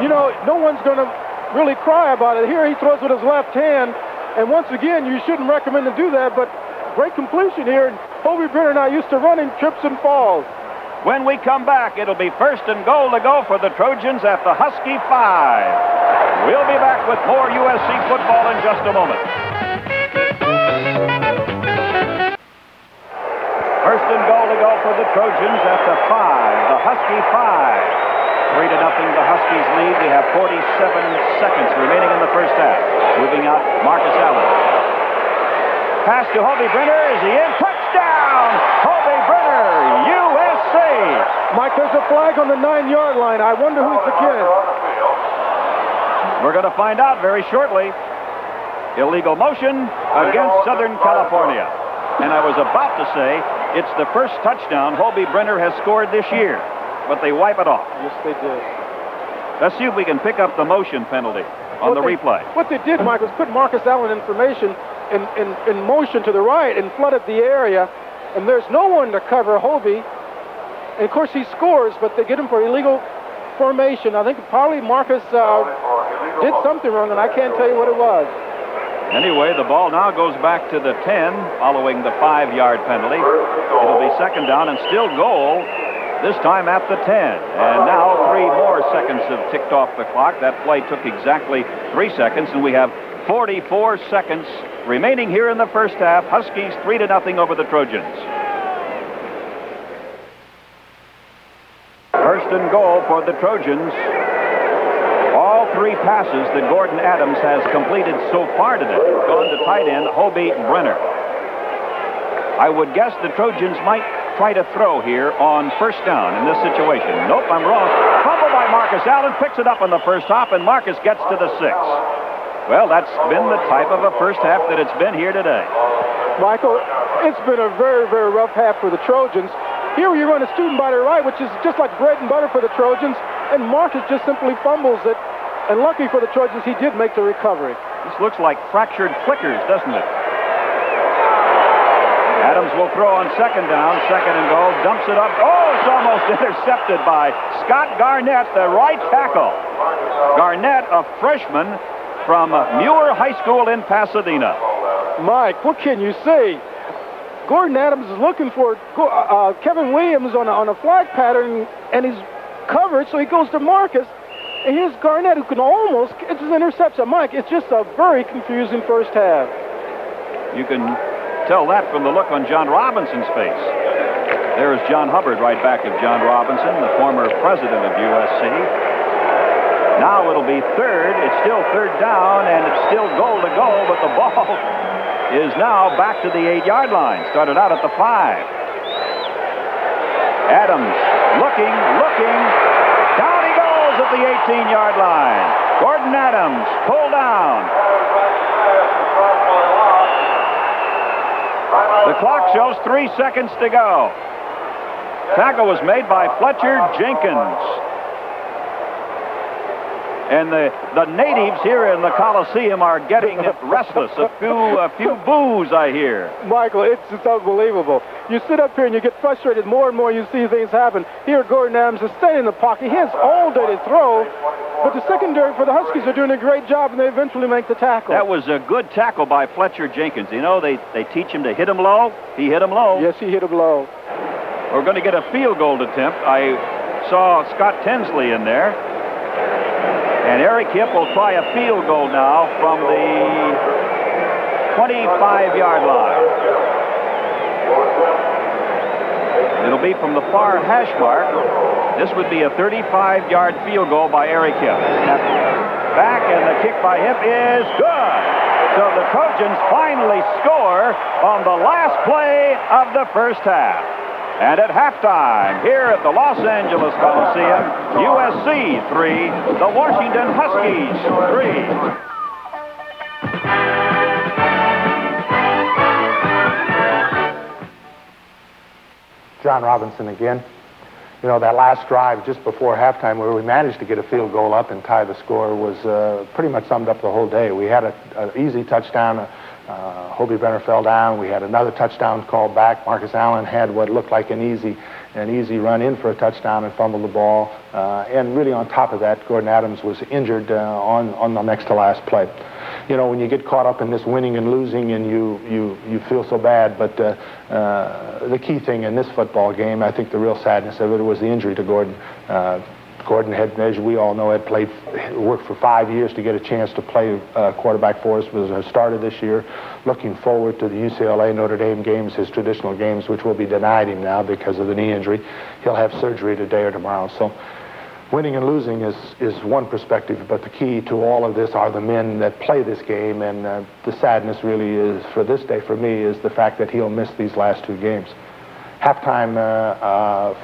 you know, no one's going to really cry about it. Here he throws with his left hand, and once again, you shouldn't recommend to do that, but great completion here. Hobie Brenner now used to running, trips and falls. When we come back, it'll be first and goal to go for the Trojans at the Husky 5. We'll be back with more USC football in just a moment. First and goal to go for the Trojans at the 5, the Husky 5. 3-0 the Huskies lead. We have 47 seconds remaining in the first half. Moving out, Marcus Allen. Pass to Hobie Brenner. Is he in? Touchdown! Hobie Brenner, USC! Mike, there's a flag on the 9-yard line. I wonder who's the kid. We're going to find out very shortly. Illegal motion against Southern California. And I was about to say, it's the first touchdown Hobie Brenner has scored this year. But they wipe it off. Yes, they did. Let's see if we can pick up the motion penalty on the replay. What they did, Mike, was put Marcus Allen in formation in motion to the right and flooded the area. And there's no one to cover Hobie. And, of course, he scores, but they get him for illegal formation. I think probably Marcus did something wrong, and I can't tell you what it was. Anyway, the ball now goes back to the 10 following the 5-yard penalty. It'll be second down and still goal, this time at the 10. And now 3 more seconds have ticked off the clock. That play took exactly 3 seconds, and we have 44 seconds remaining here in the first half. Huskies 3-0 over the Trojans. First and goal for the Trojans. All 3 passes that Gordon Adams has completed so far today have gone to tight end Hobie Brenner. I would guess the Trojans might try to throw here on first down in this situation. Nope, I'm wrong. Fumble by Marcus Allen, picks it up on the first hop, and Marcus gets to the 6. Well, that's been the type of a first half that it's been here today. Michael, it's been a very, very rough half for the Trojans. Here you run a student by the right, which is just like bread and butter for the Trojans, and Marcus just simply fumbles it. And lucky for the Trojans, he did make the recovery. This looks like fractured flickers, doesn't it? Adams will throw on second down, second and goal, dumps it up. Oh, it's almost intercepted by Scott Garnett, the right tackle. Garnett, a freshman from Muir High School in Pasadena. Mike, what can you say? Gordon Adams is looking for Kevin Williams on a flag pattern, and he's covered, so he goes to Marcus. And here's Garnett, who can almost, it's an interception. Mike, it's just a very confusing first half. You can tell that from the look on John Robinson's face. There's John Hubbard right back of John Robinson, the former president of USC. Now it'll be third. It's still third down, and it's still goal to go, but the ball is now back to the 8-yard line. Started out at the 5. Adams looking. Down he goes at the 18-yard line. Gordon Adams pulled down. The clock shows 3 seconds to go. Tackle was made by Fletcher Jenkins. And the natives here in the Coliseum are getting restless. A few boos, I hear. Michael, it's just unbelievable. You sit up here and you get frustrated more and more you see things happen. Here, Gordon Adams is staying in the pocket. He has all day to throw, but the secondary for the Huskies are doing a great job, and they eventually make the tackle. That was a good tackle by Fletcher Jenkins. You know, they teach him to hit him low. He hit him low. Yes, he hit him low. We're going to get a field goal attempt. I saw Scott Tinsley in there. And Eric Hipp will try a field goal now from the 25-yard line. It'll be from the far hash mark. This would be a 35-yard field goal by Eric Hip. Back, and the kick by Hip is good. So the Trojans finally score on the last play of the first half. And at halftime, here at the Los Angeles Coliseum, USC 3, the Washington Huskies 3. John Robinson again. You know, that last drive just before halftime where we managed to get a field goal up and tie the score was pretty much summed up the whole day. We had an easy touchdown. Hobie Brenner fell down. We had another touchdown called back. Marcus Allen had what looked like an easy run in for a touchdown and fumbled the ball. And really on top of that, Gordon Adams was injured on the next to last play. You know, when you get caught up in this winning and losing and you feel so bad, but the key thing in this football game, I think the real sadness of it was the injury to Gordon. Gordon had, as we all know, worked for 5 years to get a chance to play quarterback for us. Was started this year. Looking forward to the UCLA Notre Dame games, his traditional games, which will be denied him now because of the knee injury. He'll have surgery today or tomorrow. So winning and losing is one perspective, but the key to all of this are the men that play this game, and the sadness really is, for this day for me, is the fact that he'll miss these last two games. Halftime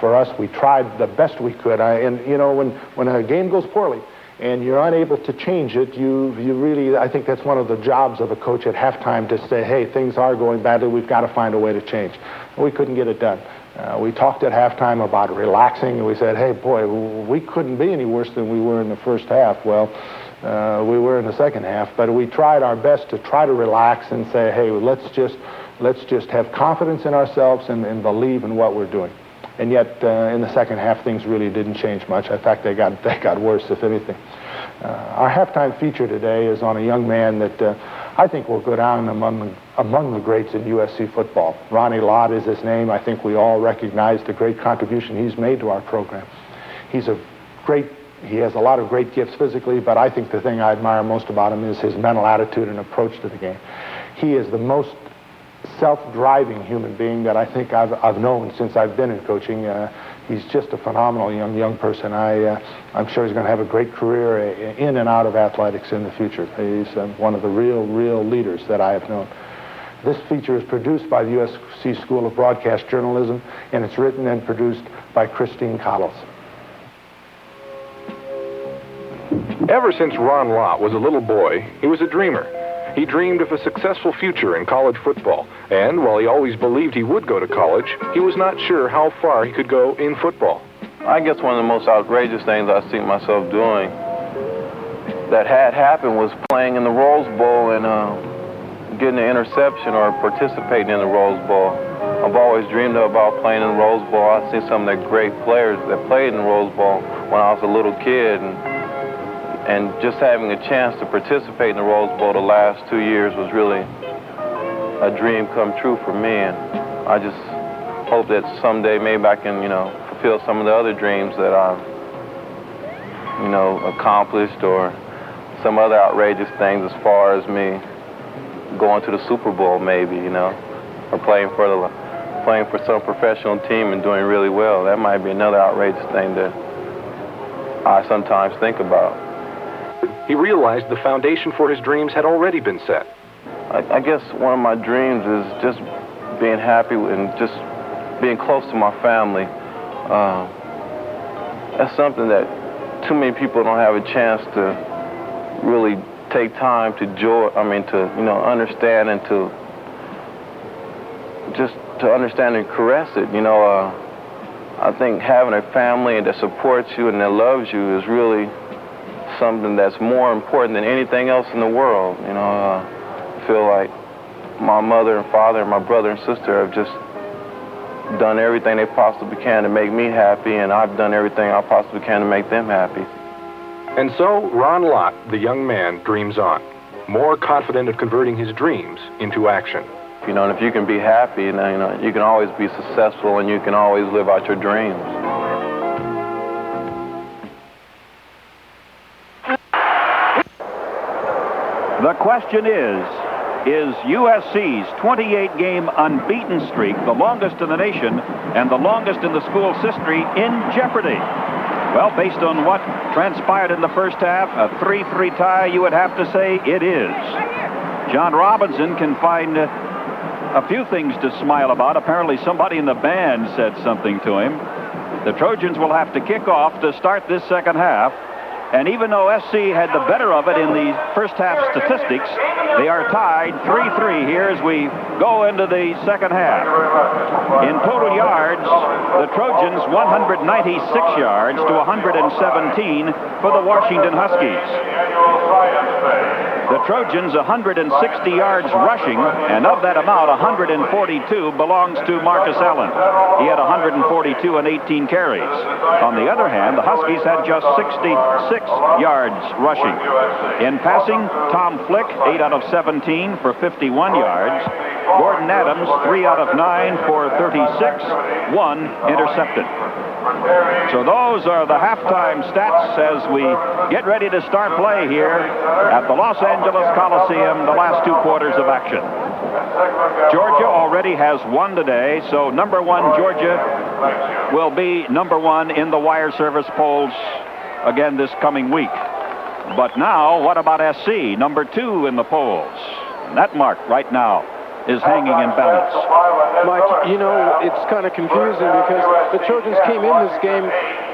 for us, we tried the best we could. And you know, when a game goes poorly and you're unable to change it, you really, I think that's one of the jobs of a coach at halftime, to say, hey, things are going badly, we've got to find a way to change. We couldn't get it done. We talked at halftime about relaxing, and we said, hey, boy, we couldn't be any worse than we were in the first half. Well, we were in the second half, but we tried our best to try to relax and say, hey, let's just have confidence in ourselves and believe in what we're doing. And yet, in the second half, things really didn't change much. In fact, they got worse, if anything. Our halftime feature today is on a young man that I think will go down among the greats in USC football. Ronnie Lott is his name. I think we all recognize the great contribution he's made to our program. He has a lot of great gifts physically, but I think the thing I admire most about him is his mental attitude and approach to the game. He is the most self-driving human being that I think I've known since I've been in coaching. He's just a phenomenal young person. I'm sure he's going to have a great career in and out of athletics in the future. He's one of the real leaders that I have known. This feature is produced by the USC School of Broadcast Journalism, and it's written and produced by Christine Collis. Ever since Ron Lott was a little boy, he was a dreamer. He dreamed of a successful future in college football, and while he always believed he would go to college, he was not sure how far he could go in football. I guess one of the most outrageous things I see myself doing that had happened was playing in the Rose Bowl and getting an interception or participating in the Rose Bowl. I've always dreamed about playing in the Rose Bowl. I've seen some of the great players that played in the Rose Bowl when I was a little kid, and just having a chance to participate in the Rose Bowl the last 2 years was really a dream come true for me. And I just hope that someday maybe I can, fulfill some of the other dreams that I've, accomplished, or some other outrageous things as far as me going to the Super Bowl maybe, or playing for some professional team and doing really well. That might be another outrageous thing that I sometimes think about. He realized the foundation for his dreams had already been set. I guess one of my dreams is just being happy and just being close to my family. That's something that too many people don't have a chance to really take time to understand and to understand and caress it. I think having a family that supports you and that loves you is really something that's more important than anything else in the world. I feel like my mother and father and my brother and sister have just done everything they possibly can to make me happy, and I've done everything I possibly can to make them happy. And so Ron Lott, the young man, dreams on, more confident of converting his dreams into action. And if you can be happy, you can always be successful, and you can always live out your dreams. The question is USC's 28-game unbeaten streak the longest in the nation and the longest in the school's history in jeopardy? Well, based on what transpired in the first half, a 3-3 tie, you would have to say it is. John Robinson can find a few things to smile about. Apparently somebody in the band said something to him. The Trojans will have to kick off to start this second half. And even though SC had the better of it in the first half statistics, they are tied 3-3 here as we go into the second half. In total yards, the Trojans 196 yards to 117 for the Washington Huskies. The Trojans 160 yards rushing, and of that amount, 142 belongs to Marcus Allen. He had 142 and 18 carries. On the other hand, the Huskies had just 66 yards rushing. In passing, Tom Flick, 8 out of 17 for 51 yards. Gordon Adams, 3 out of 9 for 36, 1 intercepted. So those are the halftime stats as we get ready to start play here at the Los Angeles Coliseum, the last 2 quarters of action. Georgia already has won today, so number 1 Georgia will be number 1 in the wire service polls again this coming week. But now, what about SC, number 2 in the polls? And that mark right now is hanging in balance. Mike, you know, it's kind of confusing because the Trojans came in this game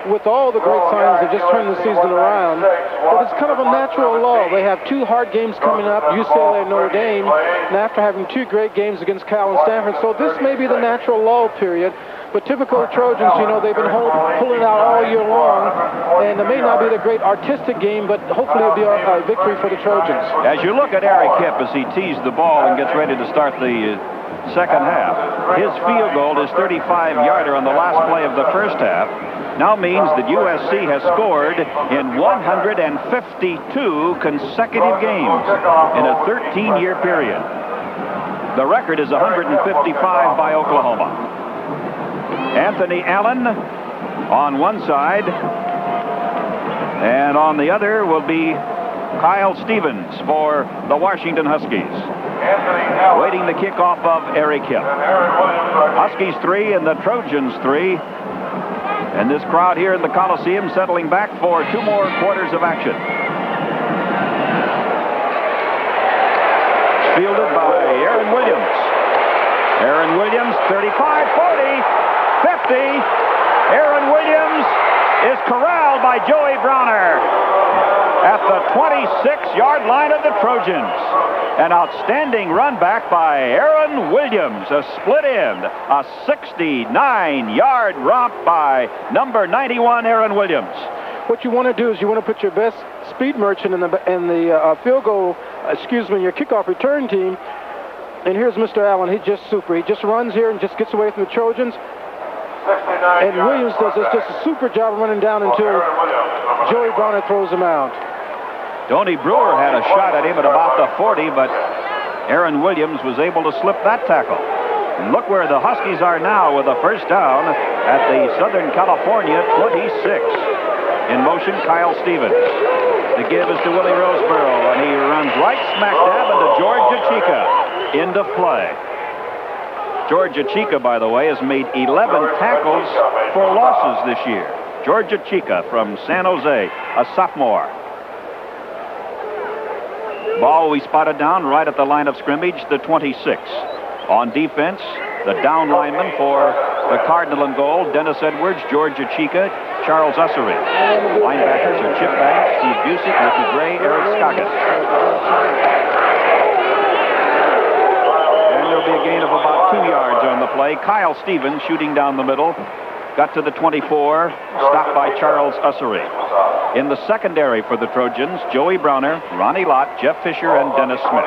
with all the great signs of just turning the season around, but it's kind of a natural lull. They have 2 hard games coming up, UCLA and Notre Dame, and after having 2 great games against Cal and Stanford, so this may be the natural lull period. But typical Trojans, you know, they've been pulling out all year long, and it may not be the great artistic game, but hopefully it'll be a victory for the Trojans. As you look at Eric Kipp as he tees the ball and gets ready to start the second half, his field goal, his 35-yarder on the last play of the first half, now means that USC has scored in 152 consecutive games in a 13-year period. The record is 155 by Oklahoma. Anthony Allen on one side, and on the other will be Kyle Stevens for the Washington Huskies. Waiting the kickoff of Eric Kipp. Huskies 3 and the Trojans 3. And this crowd here in the Coliseum settling back for 2 more quarters of action. Fielded by Aaron Williams. Aaron Williams, 35, 40. 50. Aaron Williams is corralled by Joey Browner at the 26-yard line of the Trojans. An outstanding run back by Aaron Williams, a split end, a 69-yard romp by number 91, Aaron Williams. What you want to do is you want to put your best speed merchant in the field goal, your kickoff return team. And here's Mr. Allen. He's just super. He just runs here and just gets away from the Trojans. And Williams does just a super job of running down until Joey Browner throws him out. Tony Brewer had a shot at him at about the 40, but Aaron Williams was able to slip that tackle. And look where the Huskies are now with a first down at the Southern California 26. In motion, Kyle Stevens. The give is to Willie Roseborough, and he runs right smack dab into George Achika. Into play. George Achika, by the way, has made 11 tackles for losses this year. George Achika from San Jose, a sophomore. Ball will be spotted down right at the line of scrimmage, the 26. On defense, the down lineman for the Cardinal and Gold, Dennis Edwards, George Achika, Charles Ussery. Linebackers are Chip Banks, Steve Busick, Ricky Gray, Eric Scoggins. There'll be a gain of about 2 yards on the play. Kyle Stevens shooting down the middle. Got to the 24, stopped by Charles Ussery. In the secondary for the Trojans, Joey Browner, Ronnie Lott, Jeff Fisher, and Dennis Smith.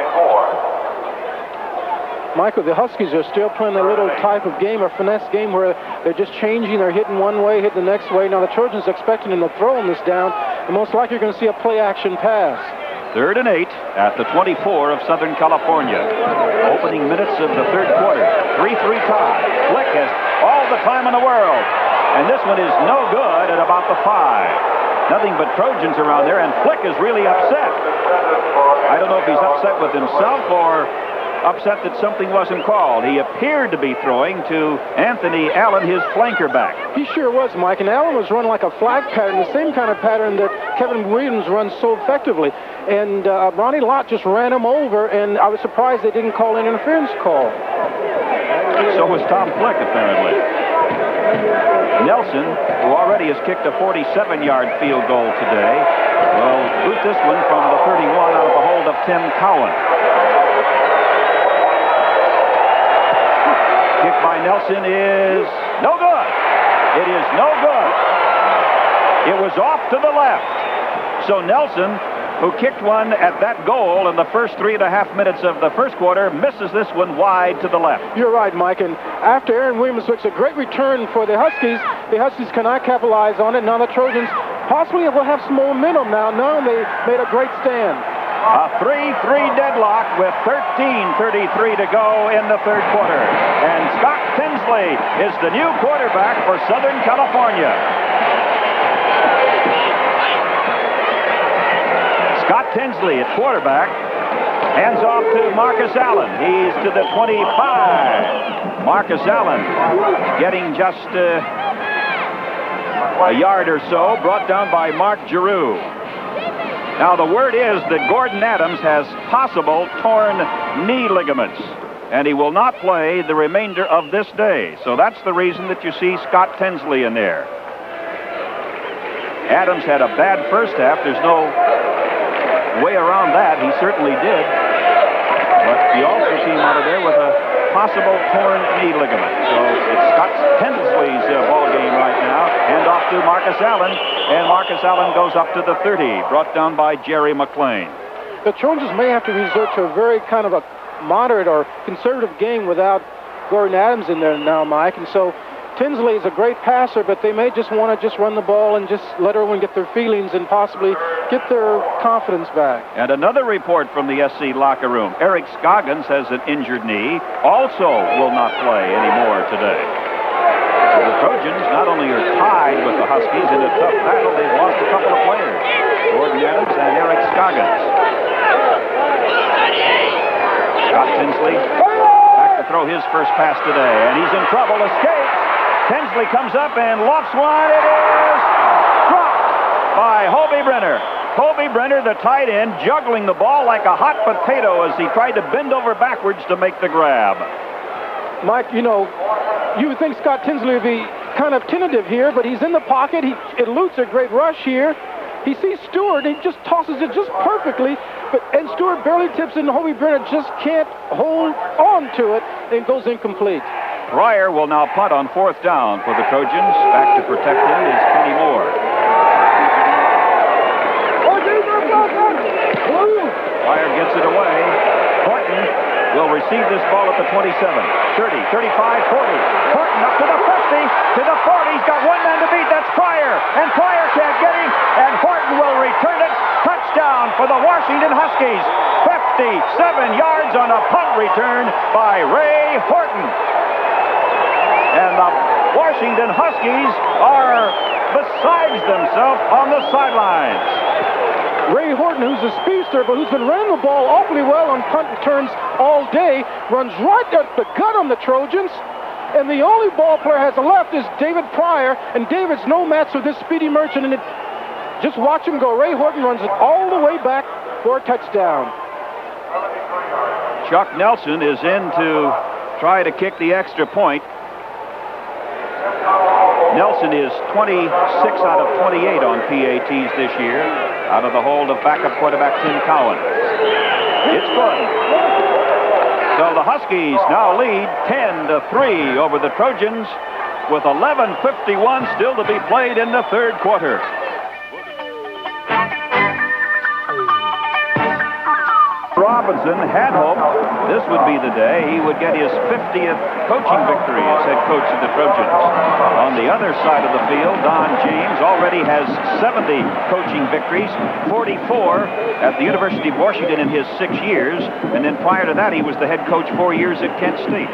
Michael, the Huskies are still playing a little type of game, a finesse game, where they're just changing. They're hitting one way, hitting the next way. Now the Trojans expecting them to throw them this down, and most likely you're going to see a play-action pass. 3rd and 8 at the 24 of Southern California. Opening minutes of the third quarter. 3-3 tie. Flick has all the time in the world. And this one is no good at about the 5. Nothing but Trojans around there, and Flick is really upset. I don't know if he's upset with himself or upset that something wasn't called. He appeared to be throwing to Anthony Allen, his flanker back. He sure was, Mike, and Allen was running like a flag pattern, the same kind of pattern that Kevin Williams runs so effectively. And Ronnie Lott just ran him over, and I was surprised they didn't call an interference call. So was Tom Flick, apparently. Nelson, who already has kicked a 47-yard field goal today, will boot this one from the 31 out of the hold of Tim Cowan. Kick by Nelson is no good. It is no good. It was off to the left. So Nelson, who kicked one at that goal in the first 3.5 minutes of the first quarter, misses this one wide to the left. You're right, Mike, and after Aaron Williams makes a great return for the Huskies cannot capitalize on it. Now the Trojans possibly will have some momentum now. No, they made a great stand. A 3-3 deadlock with 13:33 to go in the third quarter. And Scott Tinsley is the new quarterback for Southern California. Scott Tinsley at quarterback. Hands off to Marcus Allen. He's to the 25. Marcus Allen getting just a yard or so, brought down by Mark Giroux. Now the word is that Gordon Adams has possible torn knee ligaments, and he will not play the remainder of this day. So that's the reason that you see Scott Tinsley in there. Adams had a bad first half. There's no way around that. He certainly did. But you also see him out of there with a possible torn knee ligament. So it's Scott Tinsley's ball game right now. Hand off to Marcus Allen. And Marcus Allen goes up to the 30, brought down by Jerry McLean. The Trojans may have to resort to a very kind of a moderate or conservative game without Gordon Adams in there now, Mike. And so Tinsley is a great passer, but they may just want to just run the ball and just let everyone get their feelings and possibly get their confidence back. And another report from the SC locker room. Eric Scoggins has an injured knee, also will not play anymore today. So the Trojans not only are tied with the Huskies in a tough battle, they've lost a couple of players, Gordon Adams and Eric Scoggins. Scott Tinsley back to throw his first pass today, and he's in trouble, escapes. Tinsley comes up and lofts one. It is dropped by Hobie Brenner. Hobie Brenner, the tight end, juggling the ball like a hot potato as he tried to bend over backwards to make the grab. Mike, you know, you would think Scott Tinsley would be kind of tentative here, but he's in the pocket. He elutes a great rush here. He sees Stewart, and he just tosses it just perfectly, and Stewart barely tips it, and Hobie Brenner just can't hold on to it, and goes incomplete. Pryor will now punt on fourth down for the Trojans. Back to protect him is Kenny Moore. Pryor gets it away. Horton will receive this ball at the 27, 30, 35, 40. Horton up to the 50, to the 40. He's got one man to beat. That's Pryor. And Pryor can't get him. And Horton will return it. Touchdown for the Washington Huskies. 57 yards on a punt return by Ray Horton. And the Washington Huskies are besides themselves on the sidelines. Ray Horton, who's a speedster, but who's been running the ball awfully well on punt returns all day, runs right at the gut on the Trojans. And the only ball player has left is David Pryor, and David's no match with this speedy merchant. And just watch him go. Ray Horton runs it all the way back for a touchdown. Chuck Nelson is in to try to kick the extra point. Nelson is 26 out of 28 on PATs this year, out of the hold of backup quarterback Tim Cowan. It's good. So the Huskies now lead 10-3 over the Trojans with 11:51 still to be played in the third quarter. Robinson had hoped this would be the day he would get his 50th coaching victory as head coach of the Trojans. On the other side of the field, Don James already has 70 coaching victories, 44 at the University of Washington in his 6 years, and then prior to that he was the head coach 4 years at Kent State.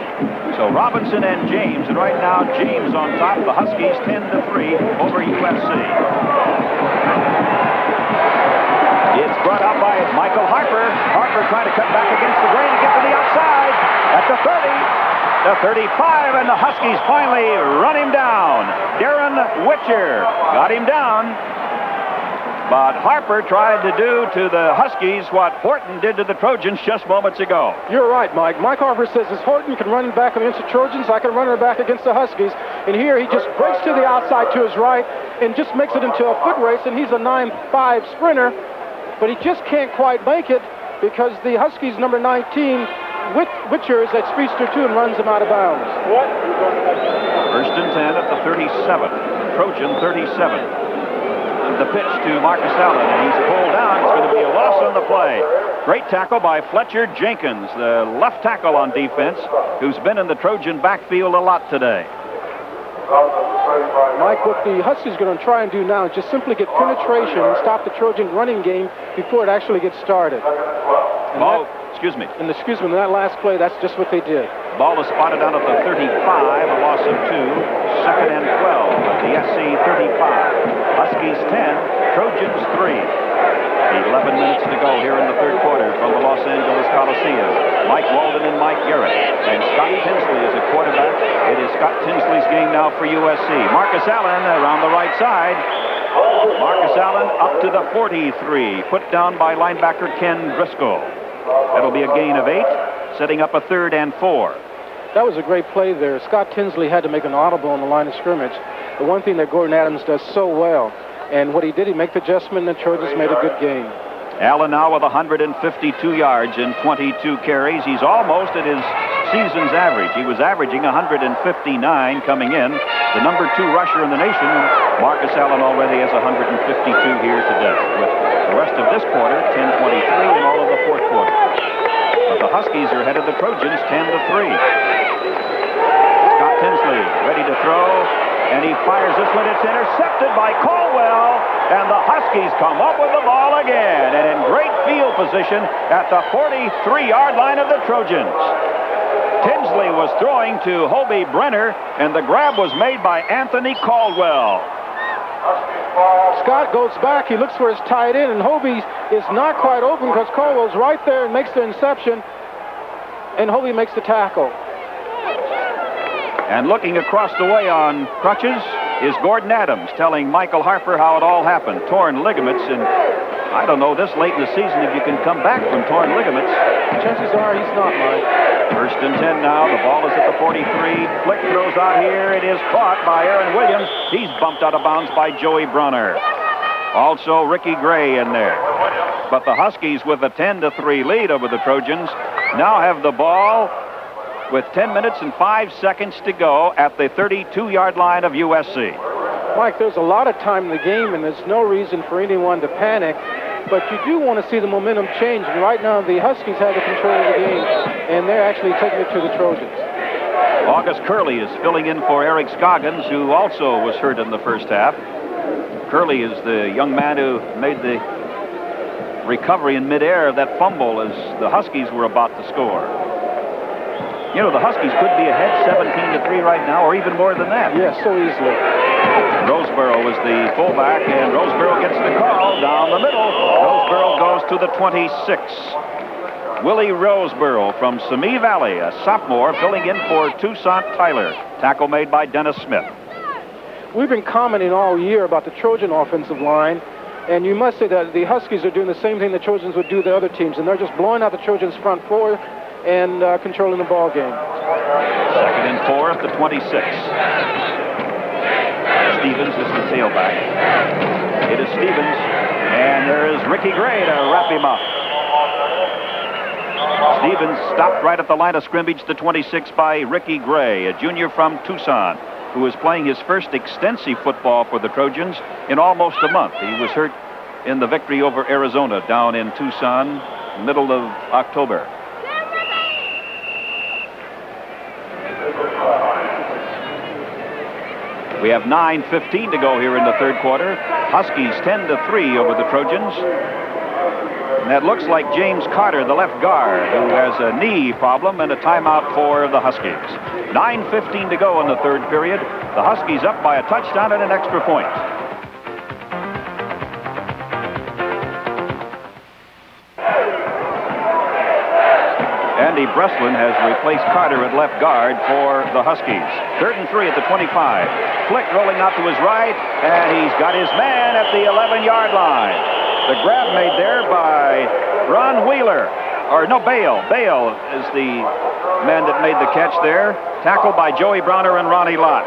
So Robinson and James, and right now James on top, the Huskies 10-3 over USC. It's brought out by Michael Harper. Harper trying to cut back against the grain to get to the outside. at the 30, the 35, and the Huskies finally run him down. Darren Witcher got him down. But Harper tried to do to the Huskies what Horton did to the Trojans just moments ago. You're right, Mike. Mike Harper says as Horton can run it back against the Trojans, I can run it back against the Huskies. And here he just breaks to the outside to his right and just makes it into a foot race, and he's a 9.5 sprinter. But he just can't quite make it because the Huskies' number 19, Witcher, is at speedster 2 and runs him out of bounds. First and 10 at the 37. Trojan 37. The pitch to Marcus Allen, and he's pulled down. It's going to be a loss on the play. Great tackle by Fletcher Jenkins, the left tackle on defense, who's been in the Trojan backfield a lot today. Mike, what the Huskies are going to try and do now is just simply get penetration and stop the Trojan running game before it actually gets started. Excuse me. In that last play, that's just what they did. Ball is spotted down at the 35, a loss of 2, second and 12 at the SC 35. Huskies 10, Trojans 3. 11 minutes to go here in the third quarter from the Los Angeles Coliseum. Mike Walden and Mike Garrett. And Scott Tinsley is a quarterback. It is Scott Tinsley's game now for USC. Marcus Allen around the right side. Marcus Allen up to the 43, put down by linebacker Ken Driscoll. That'll be a gain of 8, setting up a 3rd and 4. That was a great play there. Scott Tinsley had to make an audible on the line of scrimmage. The one thing that Gordon Adams does so well. And what he did, he made the adjustment, and the Trojans made a good game. Allen now with 152 yards in 22 carries. He's almost at his season's average. He was averaging 159 coming in. The number 2 rusher in the nation. Marcus Allen already has 152 here today. With the rest of this quarter, 10-23, and all of the fourth quarter. But the Huskies are ahead of the Trojans 10-3. Scott Tinsley ready to throw. And he fires this one. It's intercepted by Caldwell. And the Huskies come up with the ball again. And in great field position at the 43-yard line of the Trojans. Tinsley was throwing to Hobie Brenner, and the grab was made by Anthony Caldwell. Scott goes back. He looks for his tight end, and Hobie is not quite open because Caldwell's right there and makes the interception. And Hobie makes the tackle. And looking across the way on crutches is Gordon Adams telling Michael Harper how it all happened. Torn ligaments, and I don't know, this late in the season if you can come back from torn ligaments. Chances are he's not, Mike. First and 10 now. The ball is at the 43. Flick throws out here. It is caught by Aaron Williams. He's bumped out of bounds by Joey Brunner. Also Ricky Gray in there. But the Huskies with a 10-3 lead over the Trojans now have the ball with 10 minutes and 5 seconds to go at the 32-yard line of USC. Mike, there's a lot of time in the game, and there's no reason for anyone to panic, but you do want to see the momentum change. And right now, the Huskies have the control of the game, and they're actually taking it to the Trojans. August Curley is filling in for Eric Scoggins, who also was hurt in the first half. Curley is the young man who made the recovery in midair of that fumble as the Huskies were about to score. You know, the Huskies could be ahead 17-3 right now, or even more than that. Yes, so easily. Roseborough was the fullback, and Roseborough gets the call down the middle. Roseborough goes to the 26. Willie Roseborough from Simi Valley, a sophomore, filling in for Toussaint Tyler. Tackle made by Dennis Smith. We've been commenting all year about the Trojan offensive line, and you must say that the Huskies are doing the same thing the Trojans would do to other teams, and they're just blowing out the Trojans' front four and controlling the ball game. Second and 4 at the 26. Stevens is the tailback. It is Stevens, and there is Ricky Gray to wrap him up. Stevens stopped right at the line of scrimmage, the 26 by Ricky Gray, a junior from Tucson, who is playing his first extensive football for the Trojans in almost a month. He was hurt in the victory over Arizona down in Tucson, middle of October. We have 9:15 to go here in the third quarter. Huskies 10-3 over the Trojans. And that looks like James Carter, the left guard, who has a knee problem, and a timeout for the Huskies. 9:15 to go in the third period. The Huskies up by a touchdown and an extra point. Andy Breslin has replaced Carter at left guard for the Huskies. 3rd and 3 at the 25. Flick rolling out to his right, and he's got his man at the 11-yard line. The grab made there by Ron Wheeler. Or no, Bale. Bale is the man that made the catch there. Tackled by Joey Browner and Ronnie Lott.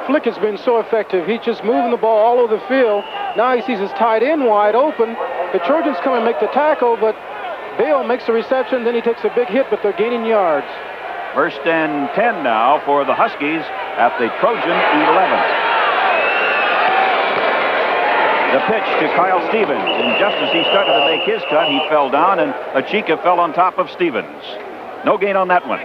Flick has been so effective. He's just moving the ball all over the field. Now he sees his tight end wide open. The Trojans come and make the tackle, but Bale makes the reception. Then he takes a big hit, but they're gaining yards. 1st and 10 now for the Huskies at the Trojan 11. The pitch to Kyle Stevens, and just as he started to make his cut, he fell down, and Achika fell on top of Stevens. No gain on that one.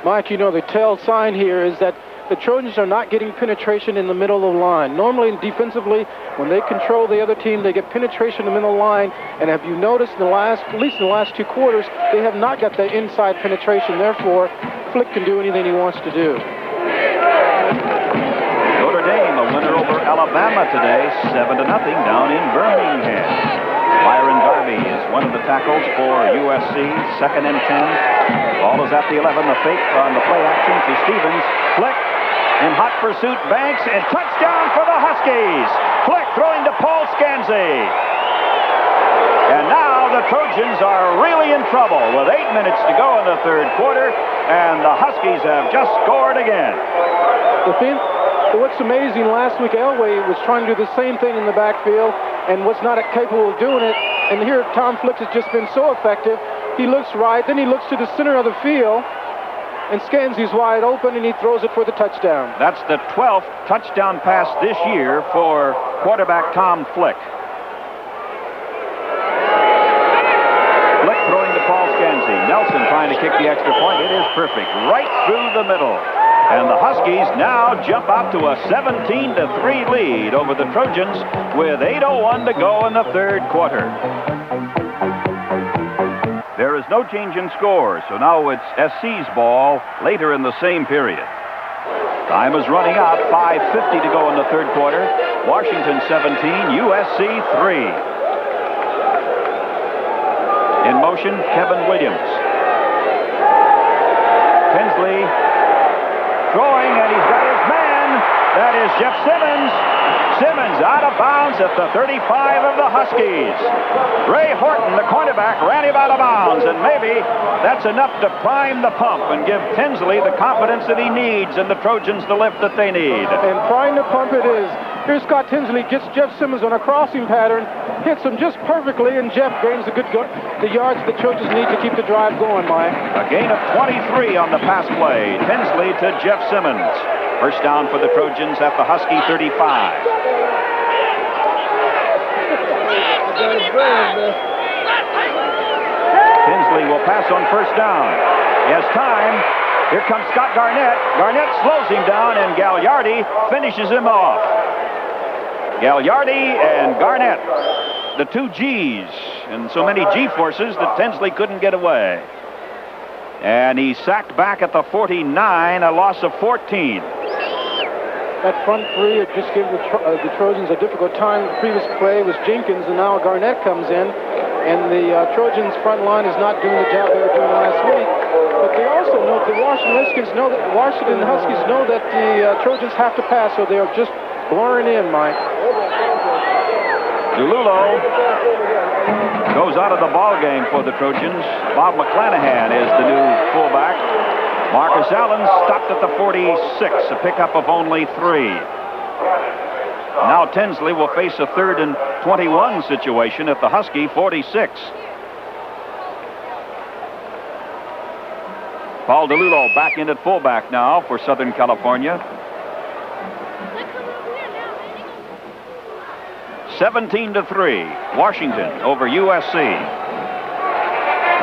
Mike, you know, the tell sign here is that the Trojans are not getting penetration in the middle of the line. Normally, defensively, when they control the other team, they get penetration in the middle of the line, and have you noticed at least in the last 2 quarters, they have not got that inside penetration. Therefore, Flick can do anything he wants to do. Notre Dame, a winner over Alabama today, 7-0 down in Birmingham. Byron Darby is one of the tackles for USC, 2nd and 10. Ball is at the 11. The fake on the play action to Stevens. Flick in hot pursuit, Banks, and touchdown for the Huskies. Flick throwing to Paul Scanzi. And now the Trojans are really in trouble with 8 minutes to go in the 3rd quarter, and the Huskies have just scored again. What's amazing, last week Elway was trying to do the same thing in the backfield and was not capable of doing it. And here Tom Flick has just been so effective. He looks right, then he looks to the center of the field, and Scanzi's wide open, and he throws it for the touchdown. That's the 12th touchdown pass this year for quarterback Tom Flick. Flick throwing to Paul Scanzi. Nelson trying to kick the extra point. It is perfect. Right through the middle. And the Huskies now jump out to a 17-3 lead over the Trojans with 8:01 to go in the 3rd quarter. There is no change in score, so now it's SC's ball later in the same period. Time is running out, 5:50 to go in the 3rd quarter. Washington 17, USC 3. In motion, Kevin Williams. Tinsley throwing, and he's got his man. That is Jeff Simmons. Simmons out of bounds at the 35 of the Huskies. Ray Horton, the cornerback, ran him out of bounds, and maybe that's enough to prime the pump and give Tinsley the confidence that he needs and the Trojans the lift that they need. And prime the pump it is. Here's Scott Tinsley, gets Jeff Simmons on a crossing pattern, hits him just perfectly, and Jeff gains the yards the Trojans need to keep the drive going, Mike. A gain of 23 on the pass play. Tinsley to Jeff Simmons. 1st down for the Trojans at the Husky 35. Tinsley will pass on 1st down. He has time. Here comes Scott Garnett. Garnett slows him down, and Gagliardi finishes him off. Gagliardi and Garnett, the 2 G's, and so many G-forces that Tinsley couldn't get away. And he sacked back at the 49, a loss of 14. That front three, it just gave the Trojans a difficult time. The previous play was Jenkins, and now Garnett comes in. And the Trojans' front line is not doing the job they were doing last week. But they also know the Washington Huskies know that the Trojans have to pass, so they're just blurring in, Mike. DeLulo goes out of the ball game for the Trojans. Bob McClanahan is the new fullback. Marcus Allen stopped at the 46, a pickup of only 3. Now Tinsley will face a 3rd and 21 situation at the Husky 46. Paul DeLulo back in at fullback now for Southern California. 17-3, Washington over USC.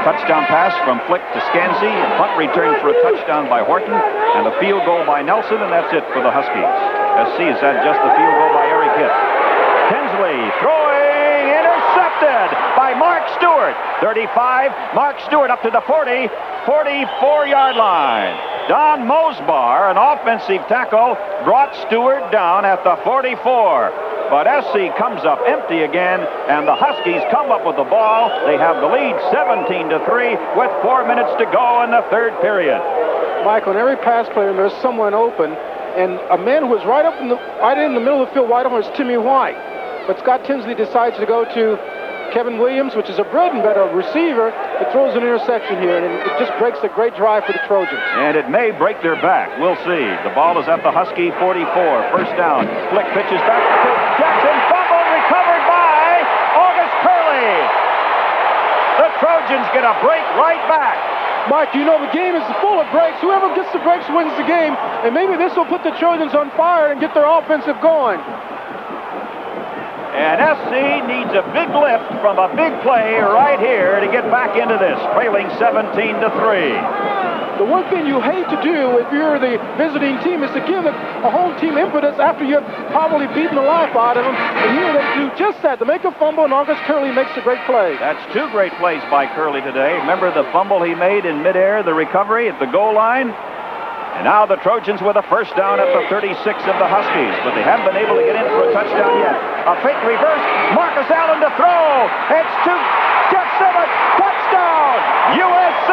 Touchdown pass from Flick to Scanzi, a punt return for a touchdown by Horton, and a field goal by Nelson, and that's it for the Huskies. SC has had just the field goal by Eric Hitt. Tinsley throwing, intercepted by Mark Stewart. 35, Mark Stewart up to the 40, 44-yard line. Don Mosbar, an offensive tackle, brought Stewart down at the 44. but SC comes up empty again, and the Huskies come up with the ball. They have the lead 17-3 with 4 minutes to go in the third period. Michael, on every pass play, there's someone open, and a man who was right in the middle of the field wide open is Timmy White. But Scott Tinsley decides to go to Kevin Williams, which is a bread and butter receiver, that throws an interception here, and it just breaks a great drive for the Trojans. And it may break their back. We'll see. The ball is at the Husky 44. First down. Flick pitches back to Jackson. Fumble recovered by August Curley. The Trojans get a break right back. Mike, you know the game is full of breaks. Whoever gets the breaks wins the game, and maybe this will put the Trojans on fire and get their offensive going. And SC needs a big lift from a big play right here to get back into this, trailing 17-3. The one thing you hate to do if you're the visiting team is to give a home team impetus after you've probably beaten the life out of them. And here they do just that. To make a fumble, and August Curley makes a great play. That's two great plays by Curley today. Remember the fumble he made in midair, the recovery at the goal line? And now the Trojans with a first down at the 36 of the Huskies, but they haven't been able to get in for a touchdown yet. A fake reverse, Marcus Allen to throw. It's to Jeff Simmons, touchdown, USC!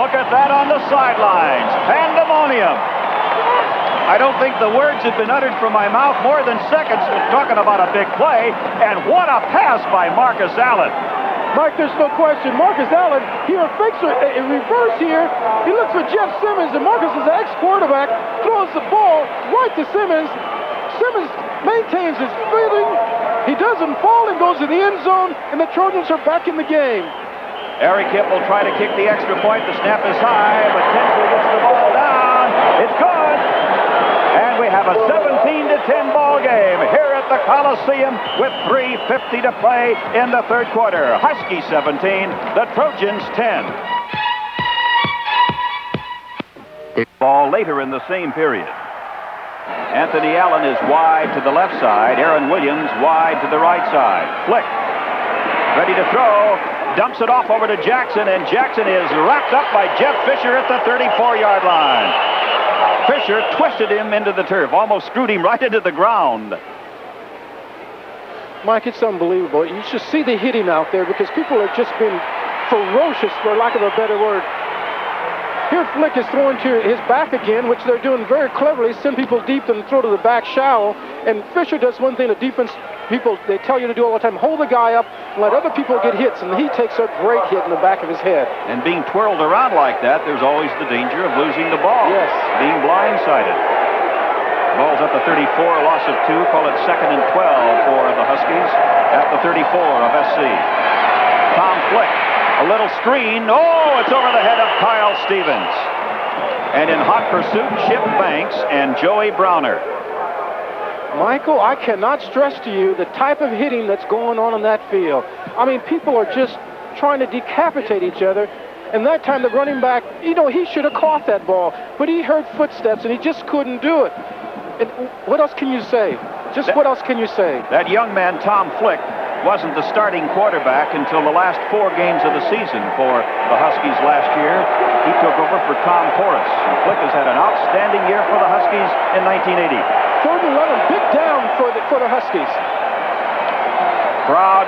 Look at that on the sidelines, pandemonium. I don't think the words had been uttered from my mouth more than seconds talking about a big play, and what a pass by Marcus Allen. Mike, there's no question. Marcus Allen here fakes a reverse here. He looks for Jeff Simmons, and Marcus is an ex-quarterback, throws the ball right to Simmons. Simmons maintains his footing. He doesn't fall and goes to the end zone, and the Trojans are back in the game. Eric Hipp will try to kick the extra point. The snap is high, but Tinsley gets the ball down. It's good. And we have a 17-10 ball game here at the Coliseum with 3:50 to play in the third quarter. Husky 17, the Trojans 10. Ball later in the same period. Anthony Allen is wide to the left side. Aaron Williams wide to the right side. Flick, ready to throw. Dumps it off over to Jackson, and Jackson is wrapped up by Jeff Fisher at the 34-yard line. Fisher twisted him into the turf, almost screwed him right into the ground. Mike, it's unbelievable. You should see the hitting out there because people have just been ferocious, for lack of a better word. Here Flick is throwing to his back again, which they're doing very cleverly, send people deep and throw to the back shallow. And Fisher does one thing the defense people, they tell you to do all the time, hold the guy up and let other people get hits, and he takes a great hit in the back of his head. And being twirled around like that, there's always the danger of losing the ball. Yes. Being blindsided. Ball's at the 34, loss of 2, call it 2nd and 12 for the Huskies at the 34 of SC. Tom Flick. A little screen. Oh, it's over the head of Kyle Stevens. And in hot pursuit, Chip Banks and Joey Browner. Michael, I cannot stress to you the type of hitting that's going on in that field. I mean, people are just trying to decapitate each other. And that time, the running back, you know, he should have caught that ball. But he heard footsteps, and he just couldn't do it. And what else can you say? What else can you say? That young man, Tom Flick, wasn't the starting quarterback until the last 4 games of the season for the Huskies last year. He took over for Tom Porras. And Flick has had an outstanding year for the Huskies in 1980. 3rd and 11, big down for the Huskies. Crowd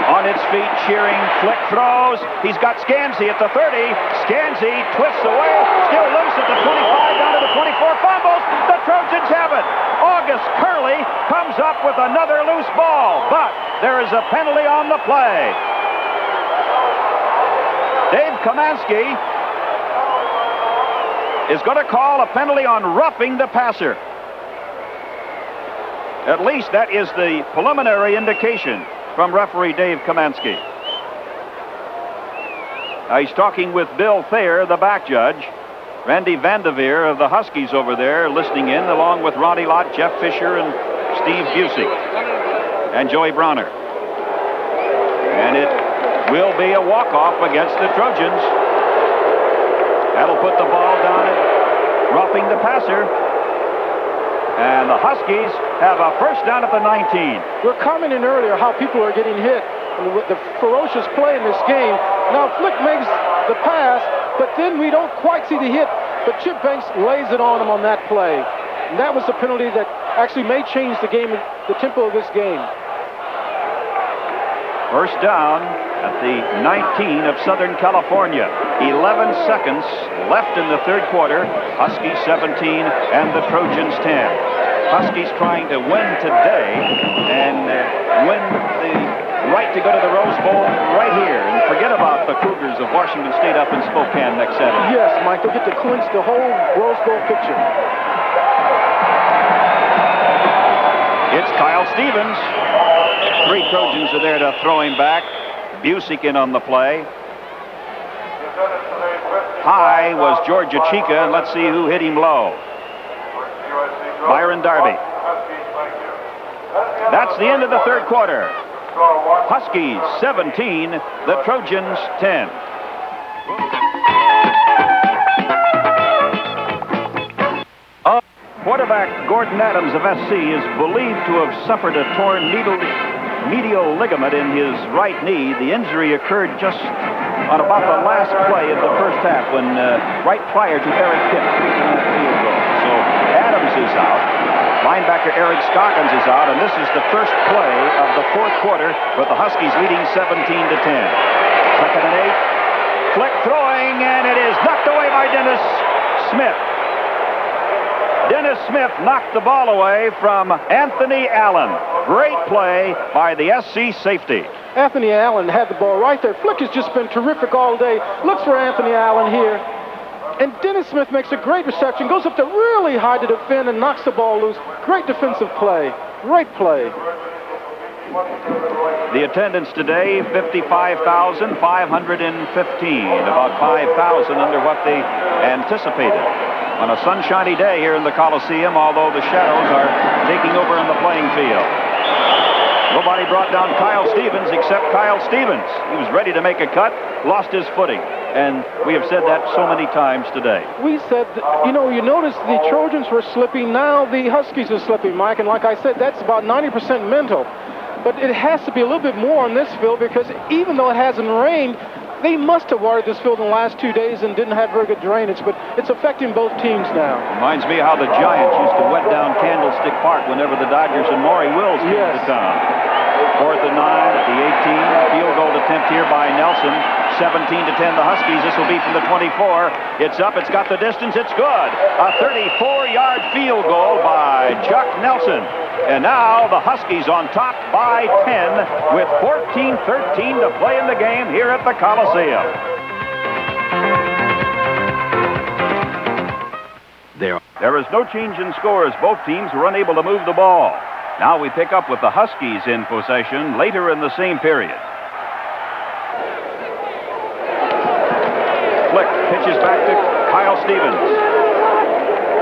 on its feet cheering. Flick throws. He's got Scansey at the 30. Scansey twists away. Still loose at the 25, down to the 24. Fumbles. The Trojans have it. August Curley comes up with another loose ball, but there is a penalty on the play. Dave Kamansky is going to call a penalty on roughing the passer. At least that is the preliminary indication from referee Dave Kamansky. He's talking with Bill Thayer, the back judge. Randy Vandeveer of the Huskies over there listening in, along with Ronnie Lott, Jeff Fisher, and Steve Busey, and Joey Browner. And it will be a walk-off against the Trojans. That'll put the ball down at roughing the passer. And the Huskies have a first down at the 19. We're commenting earlier how people are getting hit and with the ferocious play in this game. Now Flick makes the pass, but then we don't quite see the hit, but Chip Banks lays it on him on that play. And that was the penalty that actually may change the game, the tempo of this game. First down at the 19 of Southern California. 11 seconds left in the third quarter. Huskies 17 and the Trojans 10. Huskies trying to win today and win the right to go to the Rose Bowl right here. And forget about the Cougars of Washington State up in Spokane next Saturday. Yes, Mike, they'll get to clinch the whole Rose Bowl picture. It's Kyle Stevens. 3 Trojans are there to throw him back. Busick in on the play. High was Georgia Chica, and let's see who hit him low. Byron Darby. That's the end of the third quarter. Huskies 17, the Trojans 10. Quarterback Gordon Adams of SC is believed to have suffered a torn medial ligament in his right knee. The injury occurred just on about the last play of the first half when right prior to Eric Kipp kicking that field goal. So Adams is out. Linebacker Eric Scoggins is out, and this is the first play of the fourth quarter with the Huskies leading 17-10. Second and 8. Flick throwing, and it is knocked away by Dennis Smith. Dennis Smith knocked the ball away from Anthony Allen. Great play by the SC safety. Anthony Allen had the ball right there. Flick has just been terrific all day. Looks for Anthony Allen here. And Dennis Smith makes a great reception, goes up to really high to defend and knocks the ball loose. Great defensive play. Great play. The attendance today, 55,515. About 5,000 under what they anticipated. On a sunshiny day here in the Coliseum, although the shadows are taking over in the playing field. Nobody brought down Kyle Stevens except Kyle Stevens. He was ready to make a cut, lost his footing. And we have said that so many times today. We said, you notice the Trojans were slipping. Now the Huskies are slipping, Mike. And like I said, that's about 90% mental. But it has to be a little bit more on this field because even though it hasn't rained, they must have watered this field in the last 2 days and didn't have very good drainage, but it's affecting both teams now. Reminds me how the Giants used to wet down Candlestick Park whenever the Dodgers and Maury Wills came to town. 4th and 9 at the 18. Field goal attempt here by Nelson. 17-10 the Huskies. This will be from the 24. It's up. It's got the distance. It's good. A 34-yard field goal by Chuck Nelson. And now the Huskies on top by 10 with 14-13 to play in the game here at the Coliseum. There is no change in scores. Both teams were unable to move the ball. Now we pick up with the Huskies in possession later in the same period. Flick pitches back to Kyle Stevens.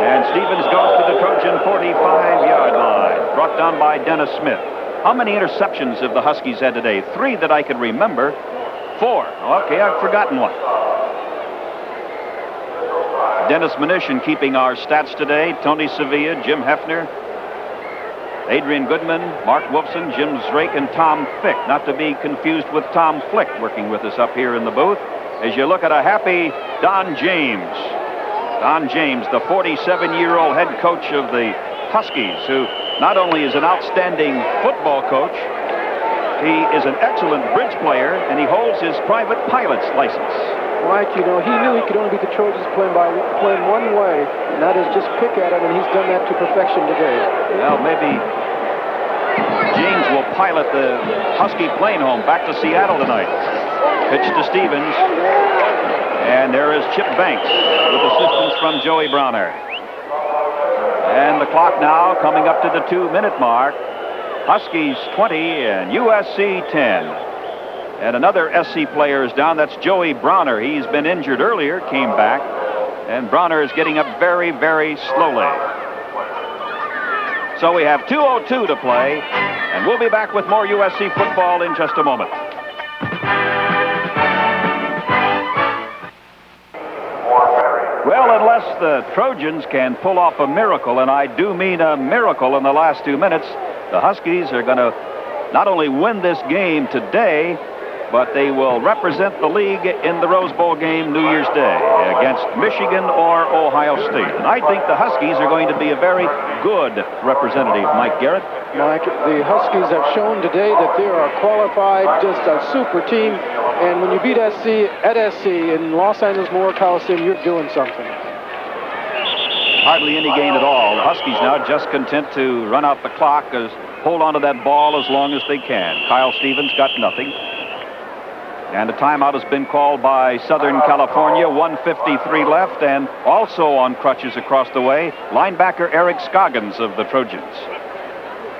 And Stevens goes to the Trojan 45-yard line. Brought down by Dennis Smith. How many interceptions have the Huskies had today? 3 that I can remember. 4. Okay, I've forgotten one. Dennis Mnuchin keeping our stats today. Tony Sevilla, Jim Hefner, Adrian Goodman, Mark Wolfson, Jim Zrake, and Tom Fick. Not to be confused with Tom Flick working with us up here in the booth. As you look at a happy Don James. Don James, the 47-year-old head coach of the Huskies, who not only is an outstanding football coach, he is an excellent bridge player, and he holds his private pilot's license. Mike, he knew he could only beat the Trojans playing one way, and that is just pick at it, and he's done that to perfection today. Well, maybe James will pilot the Husky plane home back to Seattle tonight. Pitch to Stevens. And there is Chip Banks with assistance from Joey Browner. And the clock now coming up to the 2-minute mark. Huskies 20 and USC 10. And another SC player is down. That's Joey Browner. He's been injured earlier, came back. And Browner is getting up very, very slowly. So we have 2:02 to play. And we'll be back with more USC football in just a moment. Well, at last. unless the Trojans can pull off a miracle, and I do mean a miracle in the last 2 minutes, the Huskies are going to not only win this game today, but they will represent the league in the Rose Bowl game New Year's Day against Michigan or Ohio State. And I think the Huskies are going to be a very good representative. Mike Garrett? Mike, the Huskies have shown today that they are qualified, just a super team. And when you beat SC at SC in Los Angeles Memorial Coliseum, you're doing something. Hardly any gain at all. The Huskies now just content to run out the clock, hold on to that ball as long as they can. Kyle Stevens got nothing. And a timeout has been called by Southern California. 1:53 left, and also on crutches across the way, linebacker Eric Scoggins of the Trojans.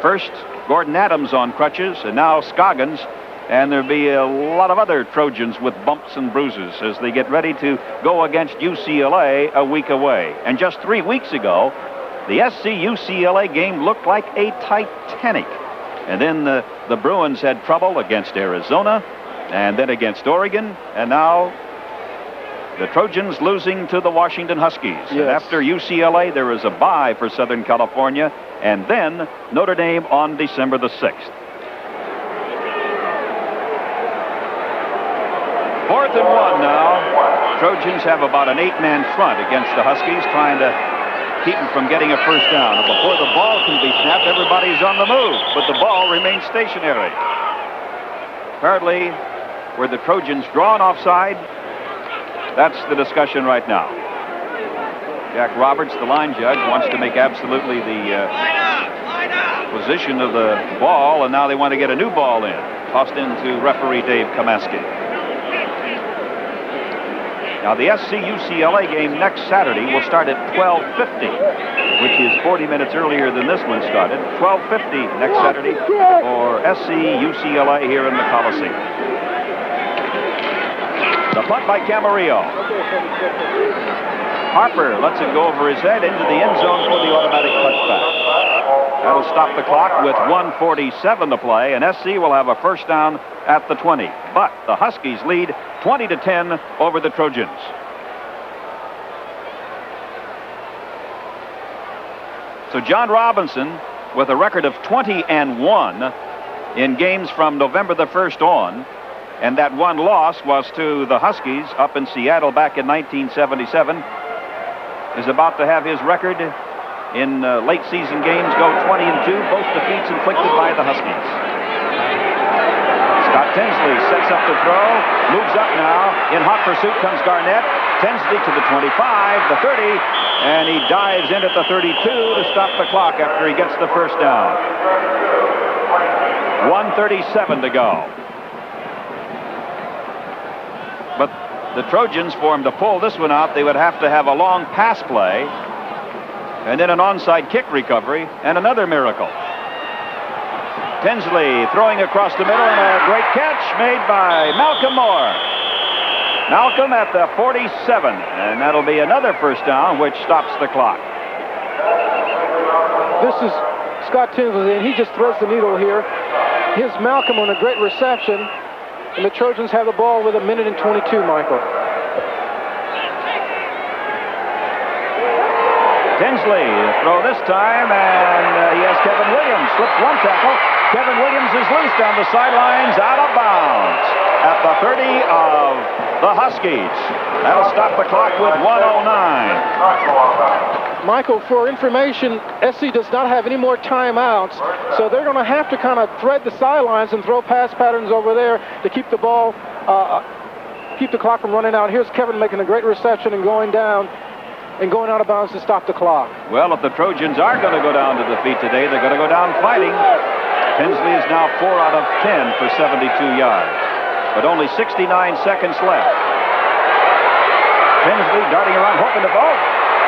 First, Gordon Adams on crutches, and now Scoggins. And there'll be a lot of other Trojans with bumps and bruises as they get ready to go against UCLA a week away. And just 3 weeks ago, the SC-UCLA game looked like a Titanic. And then the Bruins had trouble against Arizona, and then against Oregon, and now the Trojans losing to the Washington Huskies. Yes. And after UCLA, there is a bye for Southern California, and then Notre Dame on December the 6th. 4th and 1 now. Trojans have about an 8-man front against the Huskies, trying to keep them from getting a first down. And before the ball can be snapped, everybody's on the move, but the ball remains stationary. Apparently, were the Trojans drawn offside? That's the discussion right now. Jack Roberts, the line judge, wants to make absolutely the position of the ball, and now they want to get a new ball in. Tossed into referee Dave Kamaski. Now, the SC-UCLA game next Saturday will start at 12:50, which is 40 minutes earlier than this one started. 12:50 next Saturday for SC-UCLA here in the Coliseum. The punt by Camarillo. Harper lets it go over his head into the end zone for the automatic touchback. That'll stop the clock with 1:47 to play, and SC will have a first down at the 20. But the Huskies lead 20-10 over the Trojans. So John Robinson, with a record of 20-1 in games from November the 1st on, and that one loss was to the Huskies up in Seattle back in 1977, is about to have his record in late season games go 20-2, both defeats inflicted by the Huskies. Scott Tinsley sets up the throw, moves up now. In hot pursuit comes Garnett. Tinsley to the 25, the 30, and he dives in at the 32 to stop the clock after he gets the first down. 1:37 to go. But the Trojans, for him to pull this one out, they would have to have a long pass play, and then an onside kick recovery, and another miracle. Tinsley throwing across the middle, and a great catch made by Malcolm Moore. Malcolm at the 47, and that'll be another first down, which stops the clock. This is Scott Tinsley, and he just threads the needle here. Here's Malcolm on a great reception, and the Trojans have the ball with 1:22, Michael. Tinsley, throw this time, and he has Kevin Williams. Slips one tackle. Kevin Williams is loose down the sidelines, out of bounds at the 30 of the Huskies. That'll stop the clock with 1:09. Michael, for information, SC does not have any more timeouts, so they're going to have to kind of thread the sidelines and throw pass patterns over there to keep the ball, keep the clock from running out. Here's Kevin making a great reception and going down and going out of bounds to stop the clock. Well, if the Trojans are going to go down to defeat today, they're going to go down fighting. Tinsley is now 4 out of 10 for 72 yards, but only 69 seconds left. Tinsley darting around, hoping to ball.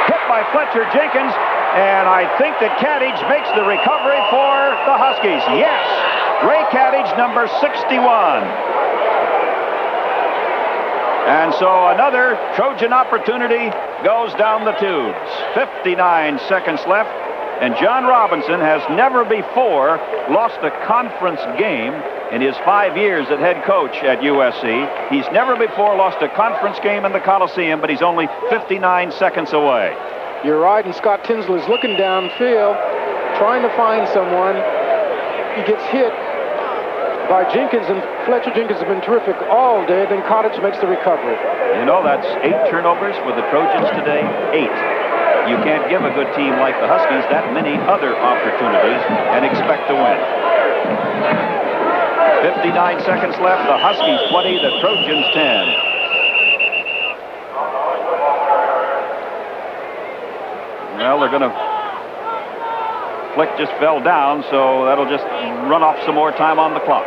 Hit by Fletcher Jenkins, and I think that Caddage makes the recovery for the Huskies. Yes, Ray Caddage, number 61. And so another Trojan opportunity goes down the tubes. 59 seconds left, and John Robinson has never before lost a conference game in his 5 years as head coach at USC. He's never before lost a conference game in the Coliseum, but he's only 59 seconds away. You're right, and Scott Tinsley is looking downfield, trying to find someone. He gets hit by Jenkins, and Fletcher Jenkins has been terrific all day. Then Cottage makes the recovery. You know, that's 8 turnovers for the Trojans today. 8. You can't give a good team like the Huskies that many other opportunities and expect to win. 59 seconds left. The Huskies 20, the Trojans 10. Well, they're going to... Flick just fell down, so that'll just run off some more time on the clock.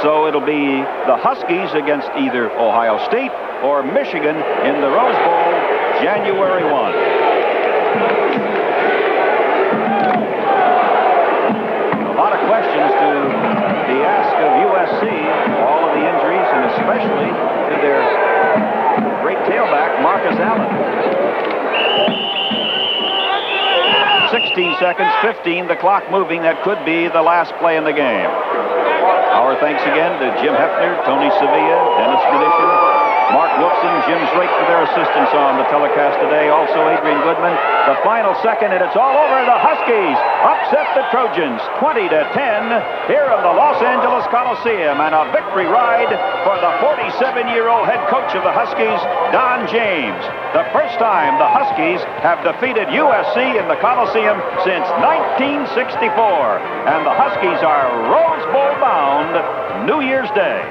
So it'll be the Huskies against either Ohio State or Michigan in the Rose Bowl, January 1. A lot of questions to be asked of USC, all of the injuries, and especially to their great tailback, Marcus Allen. 16 seconds, 15, the clock moving. That could be the last play in the game. Our thanks again to Jim Hefner, Tony Sevilla, Dennis Medition, Mark Wilson, Jim Zrake for their assistance on the telecast today. Also Adrian Goodman. The final second, and it's all over. The Huskies upset the Trojans 20-10 here in the Los Angeles Coliseum, and a victory ride for the 47-year-old head coach of the Huskies, Don James. The first time the Huskies have defeated USC in the Coliseum since 1964, and the Huskies are Rose Bowl bound New Year's Day.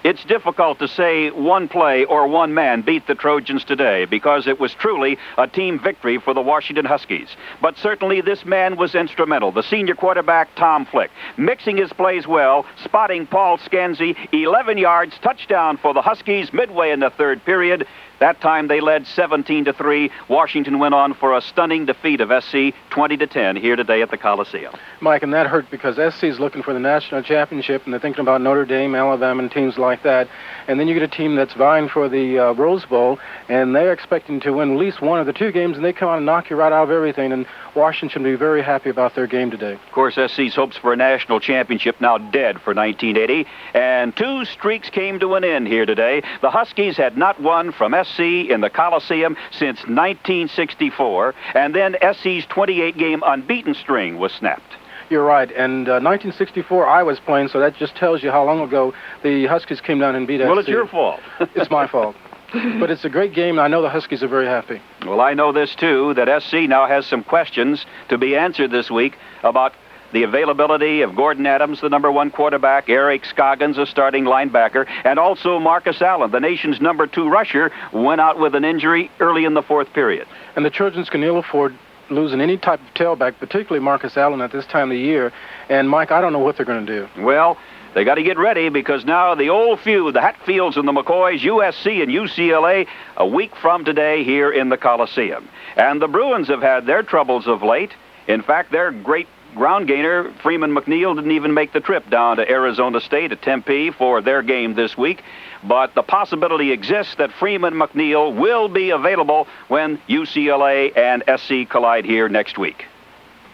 It's difficult to say one play or one man beat the Trojans today because it was truly a team victory for the Washington Huskies. But certainly this man was instrumental, the senior quarterback, Tom Flick, mixing his plays well, spotting Paul Scanzi, 11 yards, touchdown for the Huskies midway in the third period. That time they led 17-3. Washington went on for a stunning defeat of SC 20-10 here today at the Coliseum. Mike, and that hurt because SC is looking for the national championship, and they're thinking about Notre Dame, Alabama, and teams like that. And then you get a team that's vying for the Rose Bowl, and they're expecting to win at least one of the 2 games, and they come out and knock you right out of everything. And Washington will be very happy about their game today. Of course, SC's hopes for a national championship now dead for 1980, and 2 streaks came to an end here today. The Huskies had not won from SC in the Coliseum since 1964, and then SC's 28-game unbeaten string was snapped. You're right, and 1964 I was playing, so that just tells you how long ago the Huskies came down and beat SC. Well, it's your fault. It's my fault. But it's a great game, and I know the Huskies are very happy. Well, I know this, too, that SC now has some questions to be answered this week about the availability of Gordon Adams, the number 1 quarterback, Eric Scoggins, a starting linebacker, and also Marcus Allen, the nation's number 2 rusher, went out with an injury early in the 4th period. And the Trojans can ill afford losing any type of tailback, particularly Marcus Allen at this time of the year. And, Mike, I don't know what they're going to do. Well, they got to get ready because now the old feud, the Hatfields and the McCoys, USC and UCLA, a week from today here in the Coliseum. And the Bruins have had their troubles of late. In fact, their great ground gainer, Freeman McNeil, didn't even make the trip down to Arizona State at Tempe for their game this week. But the possibility exists that Freeman McNeil will be available when UCLA and SC collide here next week.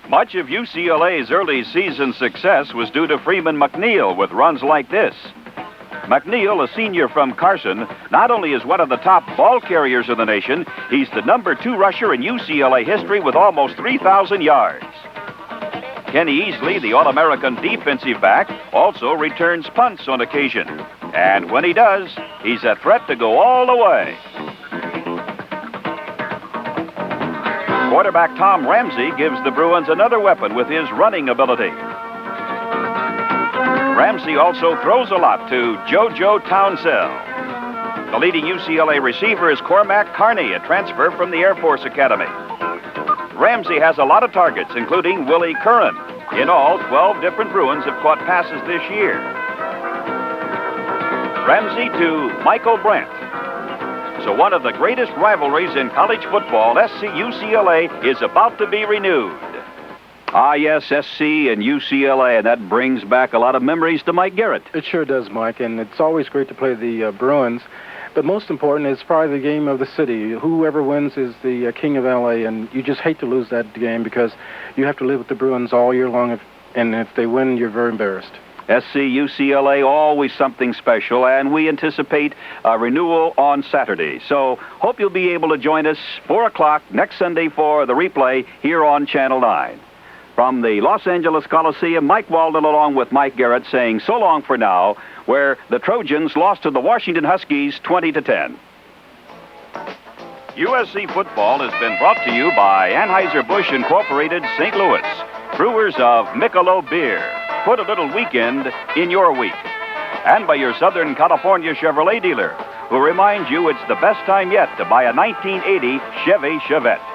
Much of UCLA's early season success was due to Freeman McNeil with runs like this. McNeil, a senior from Carson, not only is one of the top ball carriers in the nation, he's the number 2 rusher in UCLA history with almost 3,000 yards. Kenny Easley, the All-American defensive back, also returns punts on occasion. And when he does, he's a threat to go all the way. Quarterback Tom Ramsey gives the Bruins another weapon with his running ability. Ramsey also throws a lot to JoJo Townsell. The leading UCLA receiver is Cormac Carney, a transfer from the Air Force Academy. Ramsey has a lot of targets, including Willie Curran. In all, 12 different Bruins have caught passes this year. Ramsey to Michael Brandt. So one of the greatest rivalries in college football, SC-UCLA, is about to be renewed. Ah, yes, SC and UCLA, and that brings back a lot of memories to Mike Garrett. It sure does, Mike, and it's always great to play the Bruins. But most important is probably the game of the city. Whoever wins is the king of L.A., and you just hate to lose that game because you have to live with the Bruins all year long, and if they win, you're very embarrassed. SC UCLA, always something special, and we anticipate a renewal on Saturday. So hope you'll be able to join us 4 o'clock next Sunday for the replay here on Channel 9. From the Los Angeles Coliseum, Mike Walden along with Mike Garrett saying so long for now, where the Trojans lost to the Washington Huskies 20-10. USC football has been brought to you by Anheuser-Busch Incorporated, St. Louis, brewers of Michelob beer. Put a little weekend in your week. And by your Southern California Chevrolet dealer, who reminds you it's the best time yet to buy a 1980 Chevy Chevette.